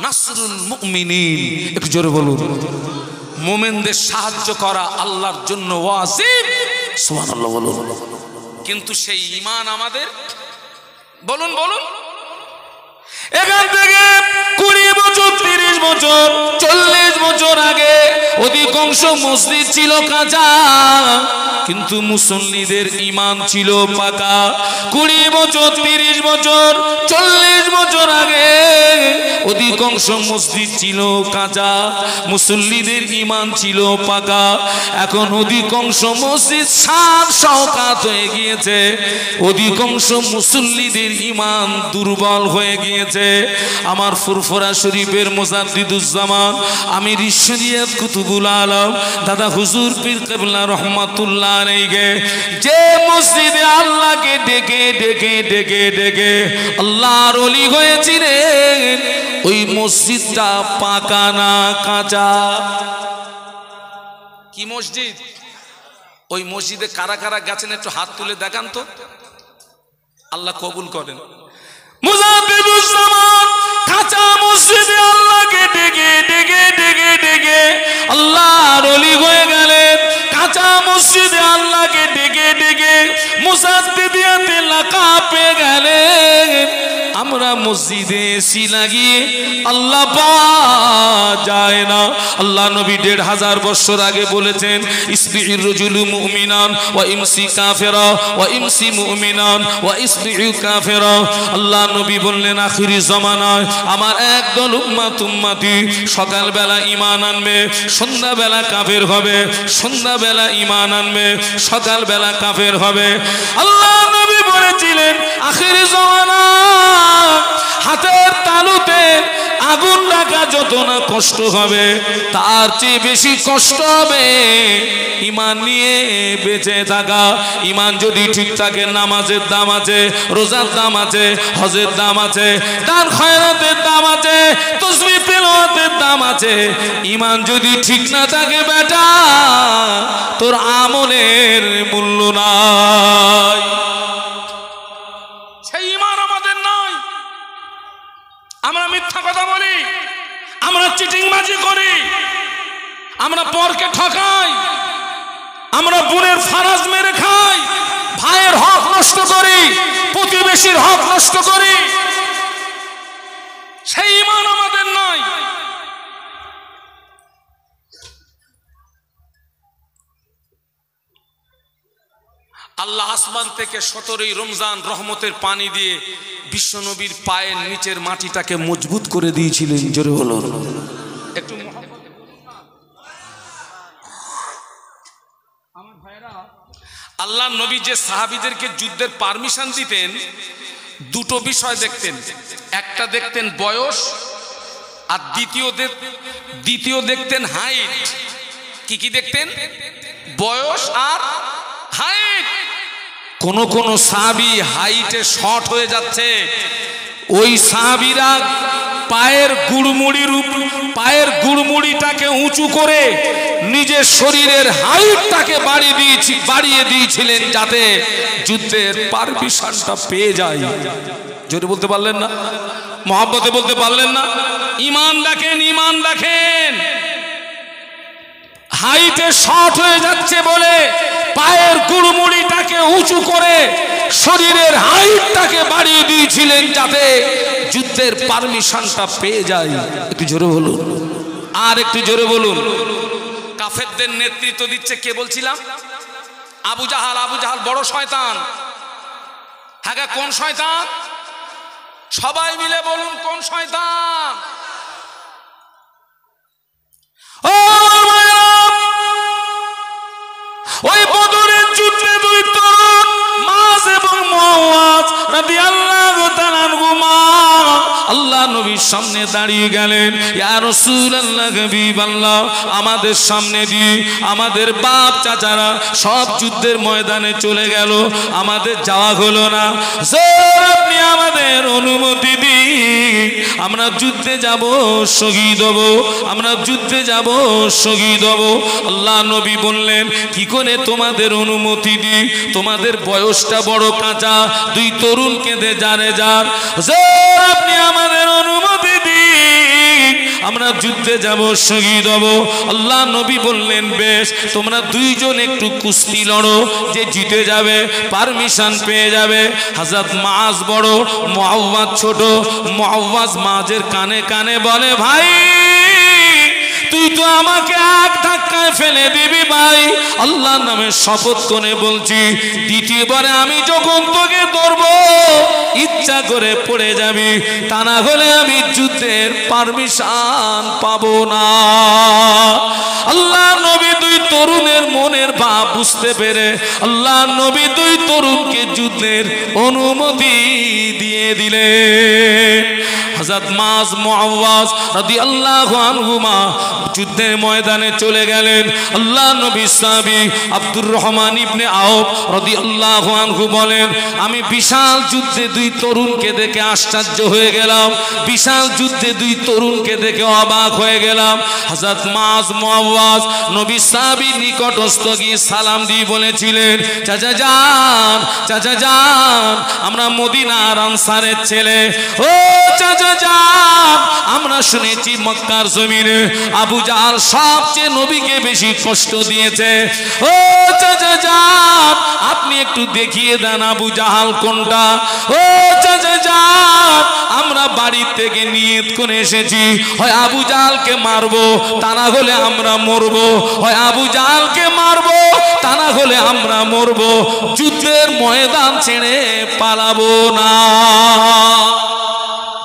নাসরুল মুমিনিন। একটু জোরে বলুন, মুমিনদের সাহায্য করা আল্লাহর জন্য ওয়াজিব। সুবহানাল্লাহ বলুন। কিন্তু সেই ঈমান আমাদের, বলুন বলুন, এখান থেকে 20 বছর 30 বছর 40 বছর আগে অধিকাংশ মসজিদ ছিল কাঁচা, কিন্তু মুসল্লিদের ঈমান ছিল পাকা। 20 বছর 30 বছর 40 বছর আগে অধিকাংশ মসজিদ ছিল কাঁচা, মুসল্লিদের ঈমান ছিল পাকা। এখন অধিকাংশ মসজিদ শান শওকাত হয়ে গিয়েছে, অধিকাংশ মুসল্লিদের ঈমান দুর্বল হয়ে গিয়েছে। আমার ফুরফুরা শরীফের মুজাদ্দিদুজ্জামান আমির শরীয়ত কুতুবুল আলম দাদা হুজুর পীর কিবলা রহমাতুল্লাহ আলাইহি যে মসজিদে আল্লাহকে ডেকে ডেকে ডেকে ডেকে আল্লাহর ওলি হয়েছিলেন, ওই মসজিদটা পাকা না কাঁচা? কি মসজিদ? ওই মসজিদে কারা কারা গেছেন একটু হাত তুলে দেখান তো, আল্লাহ কবুল করেন। মুজাদ্দিদুজ্জামান কাঁচা মসজিদে আল্লাহকে ডেকে ডেকে ডেকে ডেকে আল্লাহর ওলি হয়ে গেলেন। কাঁচা মসজিদে আল্লাহকে ডেকে ডেকে মুজাদ্দিদিয়াতে লাকাব পেয়ে গেলেন। আমরা মসজিদে এসি লাগিয়ে আল্লাহ পাওয়া যায় না। আল্লাহ নবী 1500 বছর আগে বলেছেন ইসবিউর রাজুলু মুমিনান ওয়া ইমসি কাফিরা ওয়া ইমসি মুমিনান ওয়া ইসবিউ কাফিরা। আল্লাহ নবী বললেন আখিরি জামানায় আমার একদল উম্মতি সকালবেলা ঈমান আনবে, সন্ধ্যাবেলা কাফের হবে, সন্ধ্যাবেলা ঈমান আনবে, সকালবেলা কাফের হবে। আল্লাহ নবী বলেছিলেন আখিরি জামানা হাতের তালুতে আগুন রাখা যত না কষ্ট হবে, তার চেয়ে বেশি কষ্ট হবে ঈমান নিয়ে বেঁচে থাকা। ঈমান যদি ঠিক থাকে, নামাজের দাম আছে, রোজার দাম আছে, হজের দাম আছে, দান খয়রাতের দাম আছে, তাসবিহ তেলাওয়াতের দাম আছে। ঈমান যদি ঠিক না থাকে বেটা, তোর আমলের মূল্য নাই। সেই ঈমান আমাদের নাই। আমরা মিথ্যা কথা বলি, আমরা চিটিংবাজি করি, আমরা পরকে ঠকাই, আমরা বোনের ফারাজ মেরে খাই, ভাইয়ের হক নষ্ট করি, প্রতিবেশীর হক নষ্ট করি, সেই ঈমান আমাদের নাই। আল্লাহ আসমান থেকে 17ই রমজান রহমতের পানি দিয়ে বিশ্বনবীর পায়ের নিচের মাটিটাকে মজবুত করে দিয়েছিলেন। জোরে বলো একটু। আমার ভাইরা, আল্লাহ নবী যে সাহাবীদেরকে যুদ্ধের পারমিশন দিতেন, দুটো বিষয় দেখতেন। একটা দেখতেন বয়স, আর দ্বিতীয় দেখতেন হাইট। কি কি দেখতেন? বয়স আর হাইট। কোন সাহাবী হাইটে শর্ট হয়ে যাচ্ছে, ওই সাহাবীরা পায়ের গুড়মুড়িটাকে উঁচু করে নিজের শরীরের হাইটটাকে বাড়িয়ে দিয়েছিলেন, যাতে যুদ্ধের পারমিশনটা পেয়ে যায়। জোরে বলতে পারলেন না? মহব্বতে বলতে পারলেন না? ঈমান দেখেন। হাইটে শর্ট হয়ে যাচ্ছে বলে পায়ের গুড়মুড়িটাকে উঁচু করে শরীরের হাইটটাকে বাড়িয়ে দিয়েছিলেন, যাতে যুদ্ধের পারমিশনটা পেয়ে যায়। একটু জোরে বলুন, আর একটু জোরে বলুন। কাফেরদের নেতৃত্ব দিচ্ছে কে বলছিলাম? আবু জাহাল। বড় শয়তান। হ্যাঁ, কোন শয়তান? সবাই মিলে বলুন, কোন শয়তান? ওই বদরের যুদ্ধে দুই তরুণ মাস এবং মুআওয়াজ রাদিয়াল্লাহু তাআলা আনহুমা আল্লাহ নবীর সামনে দাঁড়িয়ে গেলেন। ইয়া রাসূলুল্লাহ, হাবিবাল্লাহ, আমাদের সামনে দিয়ে আমাদের বাপ চাচারা সব যুদ্ধের ময়দানে চলে গেল, আমাদের যাওয়া হলো না। আপনি আমাদের অনুমতি দিন, আমরা যুদ্ধে যাব, শহীদ হব, আমরা যুদ্ধে যাব, শহীদ হব। আল্লাহ নবী বললেন, কি করে তোমাদের অনুমতি দিই? তোমাদের বয়সটা বড় কাঁচা, দুই তরুণ কেঁদে যারে যার। আপনি আমাদের অনুমতি দিন, আমরা যুদ্ধে যাব, শহীদ হব। আল্লাহ নবী বললেন, বেশ, তোমরা দুইজন একটু কুস্তি লড়ো, যে জিতে যাবে পারমিশন পেয়ে যাবে। হযরত মাআজ বড়, মুআওয়াজ ছোট। মুআওয়াজ মাআজের কানে কানে বলে, ভাই তুই তো আমাকে এক ধাক্কায় ফেলে দিবি ভাই, আল্লাহর নামে শপথ করে বলছি, দ্বিতীয়বারে আমি যখন তোকে ধরবো ইচ্ছা করে পড়ে যাবি, তা না হলে আমি যুদ্ধের পারমিশন পাবো না। আল্লাহ নবী দুই তরুণের মনের ভাব বুঝতে পেরে আল্লাহ নবী দুই তরুণকে যুদ্ধের অনুমতি দিয়ে দিলেন। হযরত মাআজ, মুআওয়াজ রাদিয়াল্লাহু আনহুমা যুদ্ধের ময়দানে চলে গেলেন। আল্লাহ নবী সাহাবী আব্দুর রহমান ইবনে আওফ রাদিয়াল্লাহু আনহু বলেন, আমি বিশাল যুদ্ধে দুই তরুণকে দেখে আশ্চর্য হয়ে গেলাম, বিশাল যুদ্ধে দুই তরুণকে দেখে অবাক হয়ে গেলাম। হযরত মাআজ, মুআওয়াজ নবী সাহাবীর নিকটস্থ গিয়ে সালাম দিয়ে বলেছিলেন, চাচা যান, আমরা মদিনার আনসারের ছেলে। ও চাচা যান, আমরা শুনেছি মক্কার জমিনে আবু জাহাল সবচেয়ে নবীকে বেশি কষ্ট দিয়েছে। ও চাচা যান, আপনি একটু দেখিয়ে দেন আবু জাহাল কোনটা। ও চাচা যান, আমরা বাড়ি থেকে নিয়ত করে এসেছি, হয় আবু জাহালকে মারবো, তা না হলে আমরা মরবো, হয় আবু জাহালকে মারবো, তা না হলে আমরা মরবো, যুদ্ধের ময়দান ছেড়ে পালাবো না।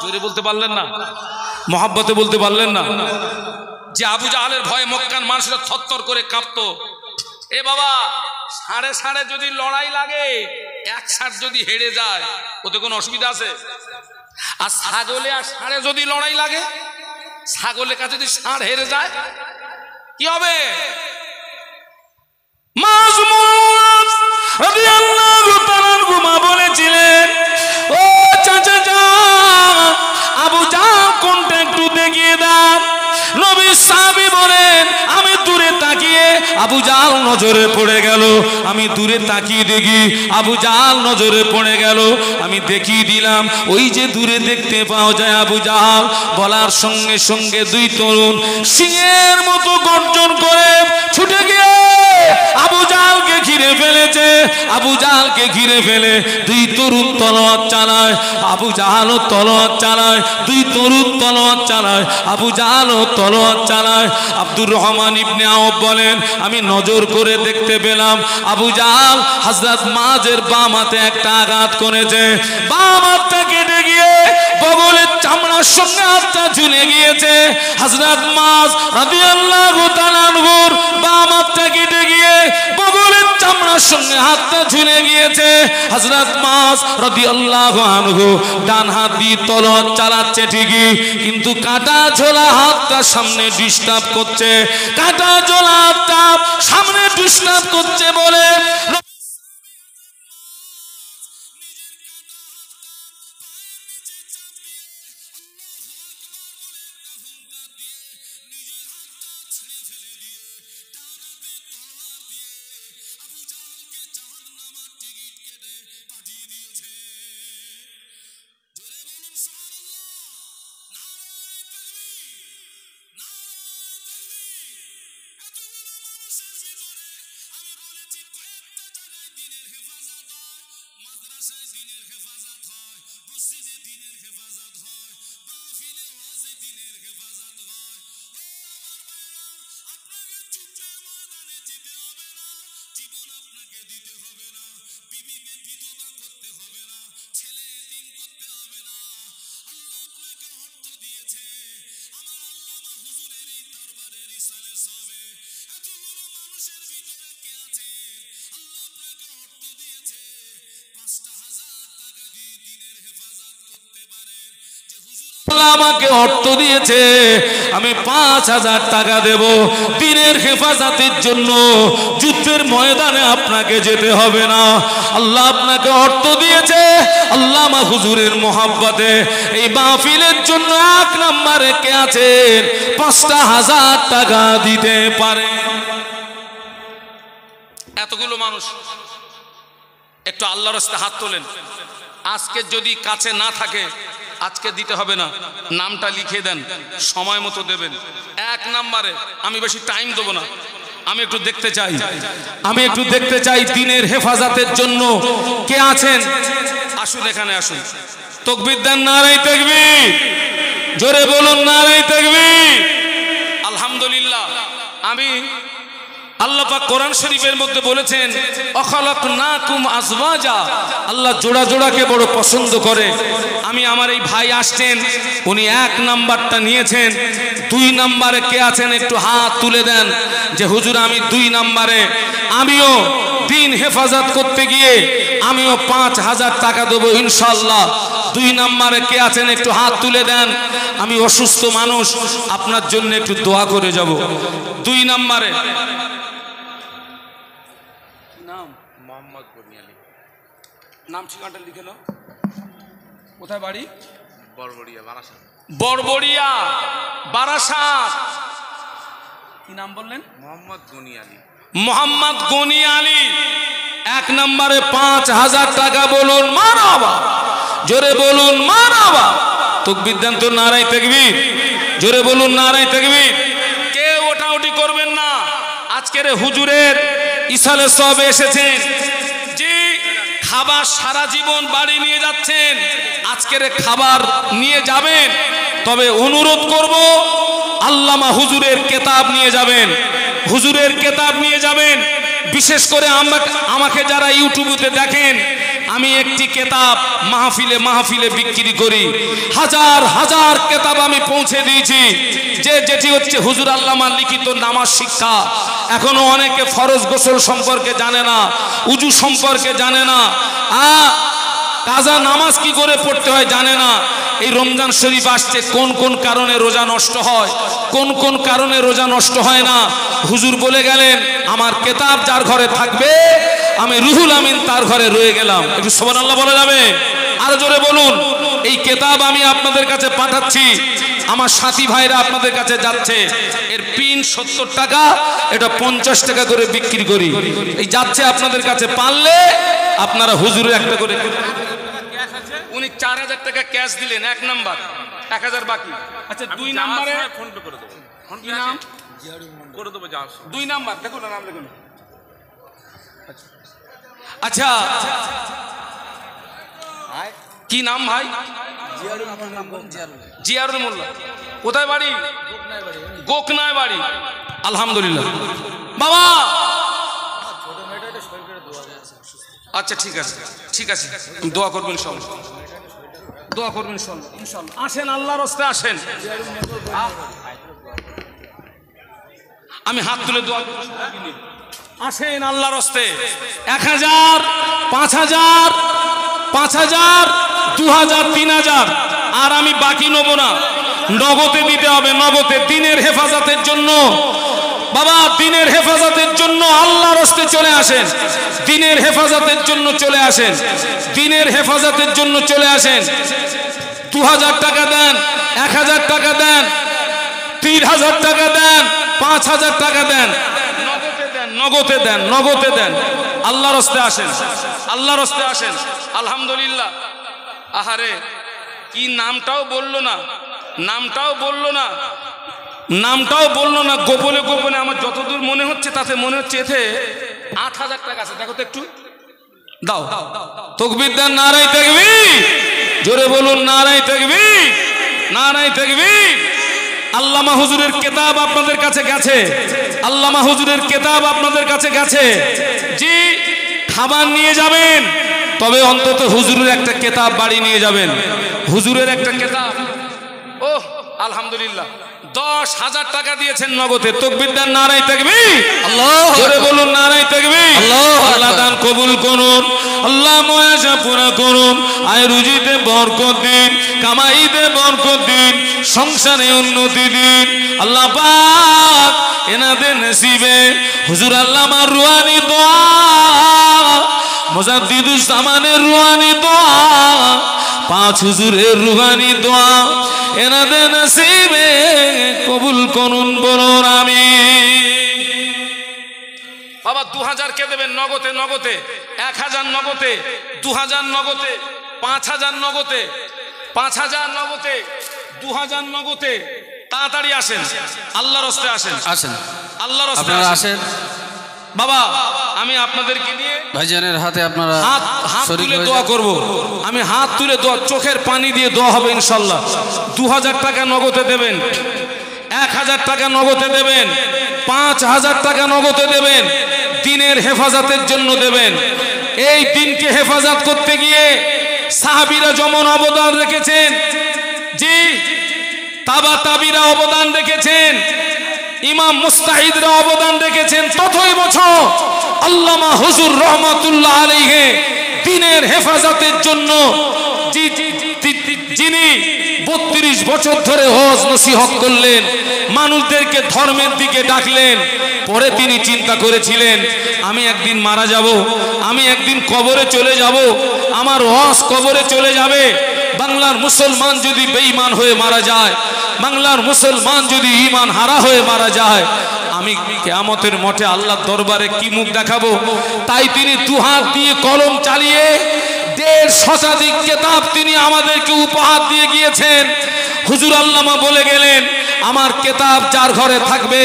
জোরে বলতে পারলেন না? মহব্বতে বলতে পারলেন না? যে আবু জাহালের ভয়ে মক্কার মানুষরা থরথর করে কাঁপতো। এ বাবা, সাড়ে সাড়ে যদি লড়াই লাগে, এক ষাট যদি হেরে যায়, ওতে কোনো অসুবিধা আছে? আর ছাগলে আর ষাঁড়ে যদি লড়াই লাগে, ছাগলের কাছে যদি ষাঁড় হেরে যায়, কি হবে? বলেছিলেন, ও চাচা যান, আবু জাহাল কোনটা একটু দেখিয়ে দেন। নবী সাহাবী বলেন, আমি দূরে তাকিয়ে আবু জাহাল নজরে পড়ে গেল। আমি দূরে তাকিয়ে দেখি আবু জাহাল নজরে পড়ে গেল। আমি দেখিয়ে দিলাম ওই যে দূরে দেখতে পাওয়া যায় আবু জাহাল। বলার সঙ্গে সঙ্গে দুই তরুণ সিংহের মতো গর্জন করে ছুটে গিয়ে আবু জাহালকে ঘিরে ফেলেছে। আবু জাহালকে ঘিরে ফেলে দুই তরুণ তলোয়ার চালায়, আবু জাহালও তলোয়ার চালায়, দুই তরুণ তলোয়ার চালায়, আবু জাহালও তলোয়ার চালায়। আব্দুর রহমান ইবনে আওফ বলেন আমি নজর করে দেখতে পেলাম আবু জাহাল হযরত মাযের বাম হাতে একটা আঘাত করেছে। বাম হাতটা কেটে গিয়ে বগলের চামড়ার সঙ্গে হাতটা ঝুলে গিয়েছে। হযরত মায রাদিয়াল্লাহু তাআলা আনহুর বাম হাতটা কেটে গিয়ে বগলের চামড়ার সঙ্গে হাতটা ঝুলে গিয়েছে। হযরত মায রাদিয়াল্লাহু আনহু ডান হাত দিয়ে তলোয়ার চালাচ্ছে ঠিকই, কিন্তু কাটা ঝোলা হাতটা সামনে ডিস্টার্ব করছে। কাটা ঝোলা হাতটা সামনে ডিস্টার্ব করছে বলে আমাকে অর্থ দিয়েছে, আমি ৫,০০০ টাকা দেব দিনের হেফাজতের জন্য। যুদ্ধের ময়দানে আপনাকে যেতে হবে না। আল্লাহ আপনাকে অর্থ দিয়েছে। আল্লামা হুজুরের মোহাব্বতে এই মাহফিলের জন্য ১ নম্বরে কে আছেন ৫,০০০ টাকা দিতে পারে? এতগুলো মানুষ একটু আল্লাহর রাস্তায় হাত তোলেন। আজকে যদি কাছে না থাকে আজকে দিতে হবে না, নামটা লিখে দেন, সময় মতো দেবেন। ১ নম্বরে আমি বেশি টাইম দেবো না, আমি একটু দেখতে চাই, আমি একটু দেখতে চাই দিনের হেফাজতের জন্য কে আছেন। আসুন এখানে আসুন, তাকবীর দেন, নারায়ে তাকবীর, জোরে বলুন নারায়ে তাকবীর। আলহামদুলিল্লাহ। আমি আল্লাহ পাক কোরআন শরীফের মধ্যে বলেছেন অখালাকনাকুম আজওয়াজা, আল্লাহ জোড়া জোড়াকে বড় পছন্দ করে। আমি আমার এই ভাই আসছেন, উনি ১ নাম্বারটা নিয়েছেন। ২ নাম্বারে কে আছেন একটু হাত তুলে দেন যে হুজুর আমি ২ নাম্বারে, আমিও দিন হেফাজত করতে গিয়ে আমিও ৫,০০০ টাকা দেবো ইনশাআল্লাহ। ২ নাম্বারে কে আছেন একটু হাত তুলে দেন। আমি অসুস্থ মানুষ, আপনার জন্য একটু দোয়া করে যাব। ২ নাম্বারে নাম মোহাম্মদ গনিয়ালী, নাম ঠিকানাটা লিখে নাও। কোথায় বাড়ি? বড়বড়িয়া, বারাসাত। বড়বড়িয়া, বারাসাত। কি নাম বললেন? মোহাম্মদ গনিয়ালী। মোহাম্মদ গনিয়ালী ১ নম্বরে ৫,০০০ টাকা। বলুন মারহাবা, জোরে বলুন মারহাবা। তাকবীর দেন তো, নারায়ে তাকবীর, জোরে বলুন নারায়ে তাকবীর। কেউ ওঠাউঠি করবেন না। আজকের হুজুরের ইসালে সব এসেছেন, যে খাবার সারা জীবন বাড়ি নিয়ে যাচ্ছেন, আজকের খাবার নিয়ে যাবেন। তবে অনুরোধ করব আল্লামা হুজুরের কিতাব নিয়ে যাবেন, হুজুরের কিতাব নিয়ে যাবেন। বিশেষ করে আমাকে যারা ইউটিউবে দেখেন, আমি একটি কিতাব মাহফিলে মাহফিলে বিক্রি করি। হাজার হাজার কিতাব আমি পৌঁছে দিয়েছি, যেটি হচ্ছে হুজুর আল্লামা লিখিত নামাজ শিক্ষা। এখনো অনেকে ফরজ গোসল সম্পর্কে জানে না, উজু সম্পর্কে জানে না, কাজা নামাজ কি করে পড়তে হয় জানে না। এই রমজান শরীফ আসছে, কোন কোন কারণে রোজা নষ্ট হয়, কোন কোন কারণে রোজা নষ্ট হয় না, হুজুর বলে গেলেন আমার কিতাব যার ঘরে থাকবে আমি রুহুল আমিন তার ঘরে রয়ে গেলাম। একটু সুবহানাল্লাহ বলা যাবে? আর জোরে বলুন। এই কিতাব আমি আপনাদের কাছে পাঠাচ্ছি, আমার সাথী ভাইরা আপনাদের কাছে যাচ্ছে, এর পিন 70 টাকা, এটা 50 টাকা করে বিক্রি করি। এই যাচ্ছে আপনাদের কাছে, পারলে আপনারা হুজুরের একটা করে। উনি 4000 টাকা ক্যাশ দিলেন, 1 নাম্বার, 1000 বাকি। আচ্ছা 2 নম্বরে ফোন পে করে দেবো। কি নাম করে দেবো? 2 নাম্বার দেখুন, নাম লিখুন। আচ্ছা কি নাম ভাই? জিয়ারুল মোল্লা। কোথায় বাড়ি? গোকনায় বাড়ি। আলহামদুলিল্লাহ বাবা। আচ্ছা ঠিক আছে, ঠিক আছে, দোয়া করবেন সব, দোয়া করবেন সব ইনশাআল্লাহ। আসেন আল্লাহর রাস্তায় আসেন, আমি হাত তুলে দোয়া করব। আসেন আল্লাহর রাস্তায়। 1000, 5000, 5000, 2000, 3000, আর আমি বাকি নেব না, নগদে দিতে হবে, নগদে। দিনের হেফাজতের জন্য বাবা, দিনের হেফাজতের জন্য আল্লাহর রাস্তায় চলে আসেন, দিনের হেফাজতের জন্য চলে আসেন, দিনের হেফাজতের জন্য চলে আসেন। 2000 টাকা দেন, 1000 টাকা দেন, 3000 টাকা দেন, 5000 টাকা দেন, নগদে দেন, নগদে দেন। আল্লাহর রাস্তায় আসেন, আল্লাহর রাস্তায় আসেন। আলহামদুলিল্লাহ। আহারে কি নামটাও বললো না, নামটাও বললো না, নামটাও বললো না, গোপনে গোপনে আমার যতদূর মনে হচ্ছে তাতে মনে হচ্ছে এতে 8000 টাকা আছে। দেখো তো একটু দাও। তাকবীর দেন, নারায়ে তাকবীর, জোরে বলুন নারায়ে তাকবীর, নারায়ে তাকবীর। আল্লামা হুজুরের কিতাব আপনাদের কাছে গেছে, আল্লামা হুজুরের কিতাব আপনাদের কাছে গেছে। জি, খাবার নিয়ে যাবেন, তবে অন্তত হুজুরের একটা কিতাব বাড়ি নিয়ে যাবেন, হুজুরের একটা কিতাব। ওহ আলহামদুলিল্লাহ। 10,000 টাকা দিয়েছেন নগদে। তাকবীর দেন, নারায়ে তাকবীর, আল্লাহু আকবার, জোরে বলুন নারায়ে তাকবীর, আল্লাহু আকবার। আল্লাহ দান কবুল করুন, আল্লাহ ময়াশা পুরা করুন, আয় রুজিতে বরকত দিন, কামাইতে বরকত দিন, সংসারে উন্নতি দিন। আল্লাহ পাক এনাদের নসিবে হুজুর আল্লামা রুহানি দোয়া, মুজাদ্দিদুস জামানের রুহানি দোয়া, 5 হুজুরের রুহানি দোয়া এনাদের নসিবে কবুল করুন, বলুন আমিন। বাবা 2000 কে দেবেন নগদে, নগদে 1000 নগদে, 2000 নগদে, 5000 নগদে, 5000 নগদে, 2000 নগদে। তাড়াতাড়ি আসেন, আল্লাহর রাস্তায় আসেন, আসেন আল্লাহর রাস্তায় আসেন। বাবা আমি আপনাদেরকে নিয়ে ভাইজানের হাতে আপনারা হাত তুলে দোয়া করব। আমি হাত তুলে দোয়া, চোখের পানি দিয়ে দোয়া হবে ইনশাআল্লাহ। 2000 টাকা নগদে দেবেন, 1000 টাকা নগদে দেবেন, 5000 টাকা নগদে দেবেন, দিনের হেফাজতের জন্য দেবেন। এই দিনকে হেফাজত করতে গিয়ে সাহাবীরা যেমন অবদান রেখেছেন, জি তাবিরা অবদান রেখেছেন, ইমাম মুস্তাহিদরা অবদান রেখেছেন, ততই বছর আল্লামা হুজুর রহমাতুল্লাহ আলাইহি দিনের হেফাজতের জন্য যিনি 32 বছর ধরে হজ নসিহত করলেন, মানুষদেরকে ধর্মের দিকে ডাকলেন। পরে তিনি চিন্তা করেছিলেন, আমি একদিন মারা যাব, আমি একদিন কবরে চলে যাব, আমার হজ কবরে চলে যাবে। বাংলার মুসলমান যদি বেঈমান হয়ে মারা যায়, বাংলার মুসলমান যদি ঈমান হারা হয়ে মারা যায়, আমি কিয়ামতের মাঠে আল্লাহর দরবারে কি মুখ দেখাবো? তাই তিনি দুহাত দিয়ে কলম চালিয়ে 1.5 শতাধিক কিতাব তিনি আমাদেরকে উপহার দিয়ে গিয়েছেন। হুজুর আল্লামা বলে গেলেন, আমার কিতাব যার ঘরে থাকবে,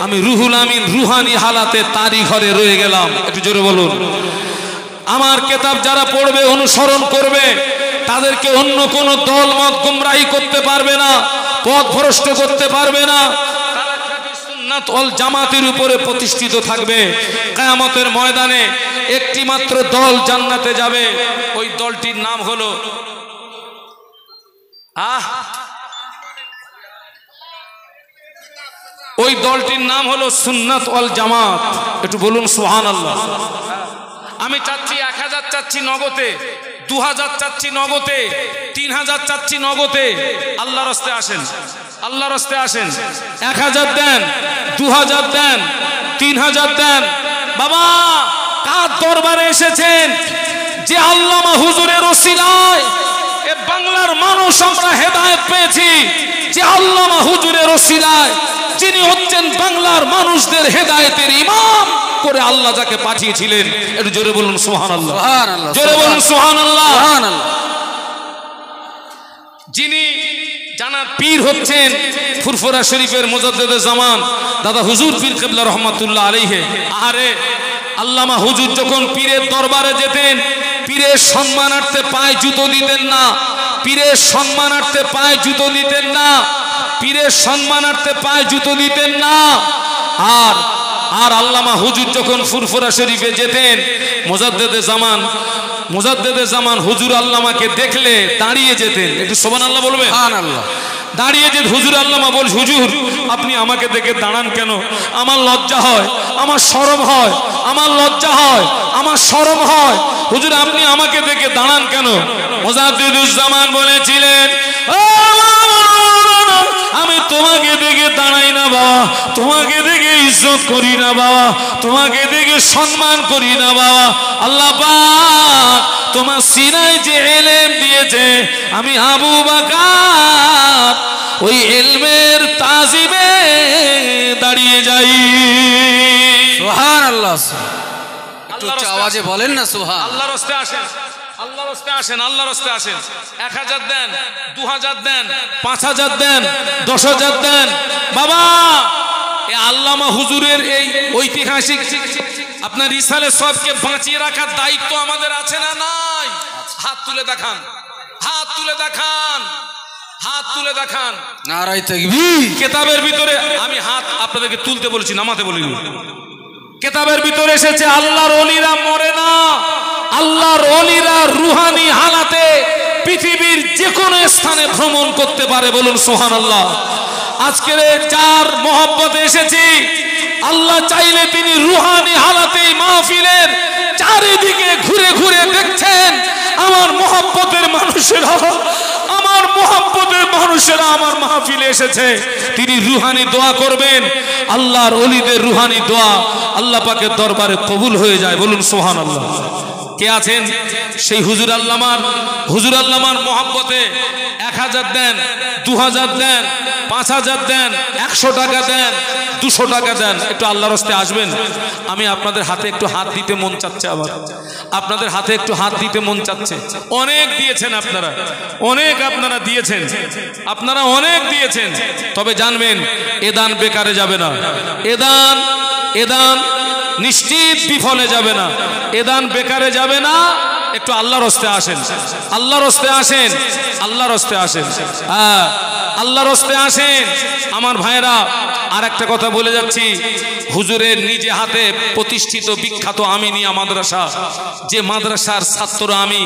আমি রুহুল আমিন রুহানি হালাতে তারই ঘরে রয়ে গেলাম। একটু জোরে বলুন। আমার কিতাব যারা পড়বে, অনুসরণ করবে, তাদেরকে অন্য কোনো দল মত গুমরাহি করতে পারবে না, পথ ভ্রষ্ট করতে পারবে না। তারা খাঁটি সুন্নাত ওয়াল জামাতের উপরে প্রতিষ্ঠিত থাকবে। কিয়ামতের ময়দানে একটি মাত্র দল জান্নাতে যাবে, ওই দলটির নাম হলো ওই দলটির নাম হলো সুন্নাত ওয়াল জামাত। একটু বলুন সুবহানাল্লাহ। আমি চাচ্ছি 1000 চাচ্ছি নগদে, 2000 চাচ্ছি নগদে, 3000 চাচ্ছি নগদে। আল্লাহর রাস্তায় আসেন, আল্লাহর রাস্তায় আসেন। 1000 দেন, 2000 দেন, 3000 দেন। বাবা কার দরবারে এসেছেন? যে আল্লামা হুজুরের ওসিলায় এ বাংলার মানুষ আমরা হেদায়েত পেয়েছি যে আল্লামা হুজুরের ওসিলায়, যিনি হচ্ছেন বাংলার মানুষদের হেদায়েতের ইমাম করে আল্লাহ যাকে পাঠিয়েছিলেন। একটু জোরে বলুন সুবহানাল্লাহ, সুবহানাল্লাহ, জোরে বলুন সুবহানাল্লাহ, সুবহানাল্লাহ। যিনি জানার পীর হচ্ছেন ফুরফুরা শরীফের মুজাদ্দিদে জামান দাদা হুজুর পীর কিবলা রহমাতুল্লাহ আলাইহি। আরে আল্লামা হুজুর যখন পীরের দরবারে যেতেন, পীরের সম্মানার্থে পায়ে জুতো দিতেন না, পীরের সম্মানার্থে পায়ে জুতো দিতেন না, পীরের সম্মানার্থে পায়ে জুতো দিতেন না। আর আর আল্লামা হুজুর যখন ফুরফুরা শরীফে যেতেন, মুজাদ্দিদে জামান হুজুর আল্লামাকে দেখলে দাঁড়িয়ে যেতেন। একটু সুবহানাল্লাহ বলবেন? সুবহানাল্লাহ। দাঁড়িয়ে যে হুজুর আল্লামা বল, হুজুর আপনি আমাকে দেখে দাঁড়ান কেন? আমার লজ্জা হয়, আমার শরম হয়, আমার লজ্জা হয়, আমার শরম হয়। হুজুর আপনি আমাকে দেখে দাঁড়ান কেন? মুজাদ্দিদুজ্জামান বলেছিলেন, আমি তোমাকে দেখে দাঁড়াই না বাবা, তোমাকে দেখে ইজ্জত করি না বাবা, তোমাকে দেখে সম্মান করি না বাবা। আল্লাহ পাক তোমার সিনায় যে ইলম দিয়েছে, আমি আবু বকর ওই ইলমের তাজিমে দাঁড়িয়ে যাই। সুবহানাল্লাহ। একটু আওয়াজে বলেন না সুবহান। আল্লাহর রাস্তে আসেন, আল্লাহর রাস্তে আসেন, আল্লাহর রাস্তে আসেন। 1000 দেন, 2000 দেন, 5000 দেন, 10000 দেন বাবা। এই আল্লামা হুজুরের এই ঐতিহাসিক আপনার রিসালে সবকে বাঁচিয়ে রাখার দায়িত্ব আমাদের আছে না নাই? হাত তুলে দেখান, হাত তুলে দেখান, হাত তুলে দেখান। নারায়ে তাকবীর। কিতাবের ভিতরে আমি হাত আপনাদেরকে তুলতে বলেছি, নামাতে বলিনি। কিতাবের ভিতরে এসেছে আল্লাহর ওলিরা মরে না, আল্লাহর ওলিরা রুহানি হালাতে পৃথিবীর যে কোনো স্থানে ভ্রমণ করতে পারে। বলুন সুবহানাল্লাহ। আজকের যার মহব্বতে এসেছি, আল্লাহ চাইলে তিনি রুহানি হালাতে মাহফিলের চারিদিকে ঘুরে ঘুরে দেখছেন আমার মহব্বতের মানুষেরা, আমার মহব্বতের মানুষেরা আমার মাহফিলে এসেছে। তিনি রুহানি দোয়া করবেন, আল্লাহর ওলিদের রুহানি দোয়া আল্লাহ পাকের দরবারে কবুল হয়ে যায়। বলুন সুবহানাল্লাহ। কে আছেন সেই হুজুর আল্লামার মহব্বতে 1000 দেন, 2000 দেন, 5000 দেন, 100 টাকা দেন, 200 টাকা দেন। একটু আল্লাহর রাস্তে আসবেন। আমি আপনাদের হাতে একটু হাত দিতে মন চাচ্ছে, আবার আপনাদের হাতে একটু হাত দিতে মন চাচ্ছে। অনেক দিয়েছেন আপনারা, অনেক আপনারা দিয়েছেন, আপনারা অনেক দিয়েছেন। তবে জানবেন এ দান বেকারে যাবে না, এ দান নিশ্চিত বিফলে যাবে না, এ দান বেকারে যাবে না। একটু আল্লাহর রাস্তে আসেন, আল্লাহর রাস্তে আসেন, আল্লাহর রাস্তে আসেন, হ্যাঁ আল্লাহর রাস্তে আসেন আমার ভাইরা। আর একটা কথা বলে যাচ্ছি, হুজুরের নিজে হাতে প্রতিষ্ঠিত বিখ্যাত আমিনিয়া মাদ্রাসা, যে মাদ্রাসার ছাত্র আমি,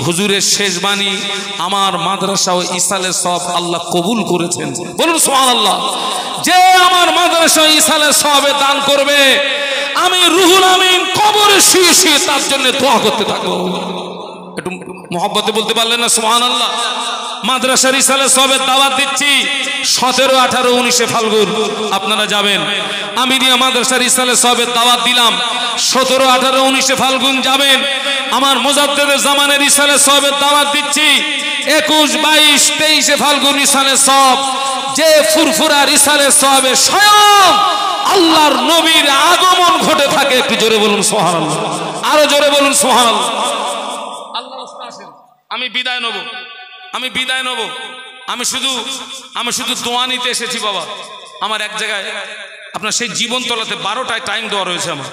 হুজুরের শেষ বাণী আমার মাদ্রাসা ও ইসালে সব আল্লাহ কবুল করেছেন। বলুন সুবহানাল্লাহ। যে আমার মাদ্রাসা ইসালে সবে দান করবে, আমি রুহুল আমিন কবরে শুয়ে শুয়ে তার জন্য দোয়া করতে থাকবো। একটু মহব্বতে বলতে পারলেন না সুবহানাল্লাহ। মাদ্রাসা রিসালে সবের দাওয়াত দিচ্ছি 17, 18, 19 ফাল্গুন আপনারা যাবেন। আমিনিয়া মাদ্রাসা রিসালে সবের দাওয়াত দিলাম 17, 18, 19 ফাল্গুন যাবেন। আমার মুজাদ্দিদে জামানের রিসালে সবের দাওয়াত দিচ্ছি 21, 22, 23 ফাল্গুন রিসালে সব। যে ফুরফুরা রিসালে সবে স্বয়ং আল্লাহর নবীর আগমন ঘটে থাকে। একটু জোরে বলুন সুবহানাল্লাহ, আরো জোরে বলুন সুবহানাল্লাহ। আল্লাহর রাস্তায় আসেন। আমি বিদায় নেব, আমি বিদায় নেব। আমি শুধু দোয়া নিতে এসেছি বাবা। আমার এক জায়গায় আপনার সেই জীবন তলাতে 12টায় টাইম দেওয়া রয়েছে, আমার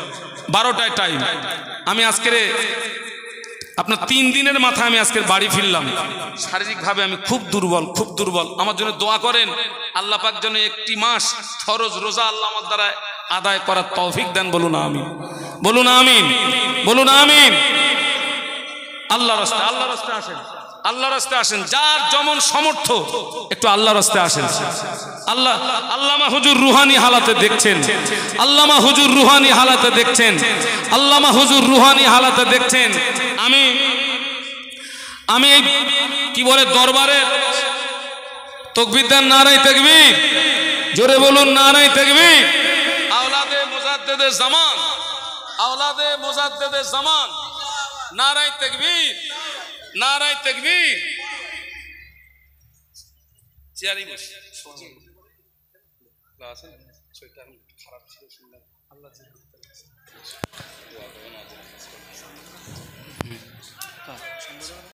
12টায় টাইম। আমি আজকের আপনার 3 দিনের মাথায় আমি আজকের বাড়ি ফিরলাম। শারীরিকভাবে আমি খুব দুর্বল, খুব দুর্বল। আমার জন্য দোয়া করেন, আল্লাহ পাক যেন 1টি মাস ফরজ রোজা আল্লাহ আমার দ্বারা আদায় করার তৌফিক দেন। বলুন আমিন, বলুন আমিন, বলুন আমিন। আল্লাহর রাস্তায়, আল্লাহর রাস্তায় আসেন, আল্লাহর রাস্তায় আসেন। যার যেমন সমর্থ একটু আল্লাহর রাস্তায় আসেন। আল্লামা হুজুর রুহানি হালাতে দেখছেন, আল্লামা হুজুর রুহানি হালাতে দেখছেন, আল্লামা হুজুর রুহানি হালাতে দেখছেন। আমি এই কি বলে দরবারের তাকবীর দেন, নারায়ে তাকবীর, জোরে বলুন নারায়ে তাকবীর। আওলাদে মুজাদ্দিদে জামান, আওলাদে মুজাদ্দিদে জামান, নারায়ে তাকবীর, নারায়ে তাকবীর, চেয়ারই বসি আছেন শরীরটা এখন খারাপ ছিল শুনলাম আল্লাহ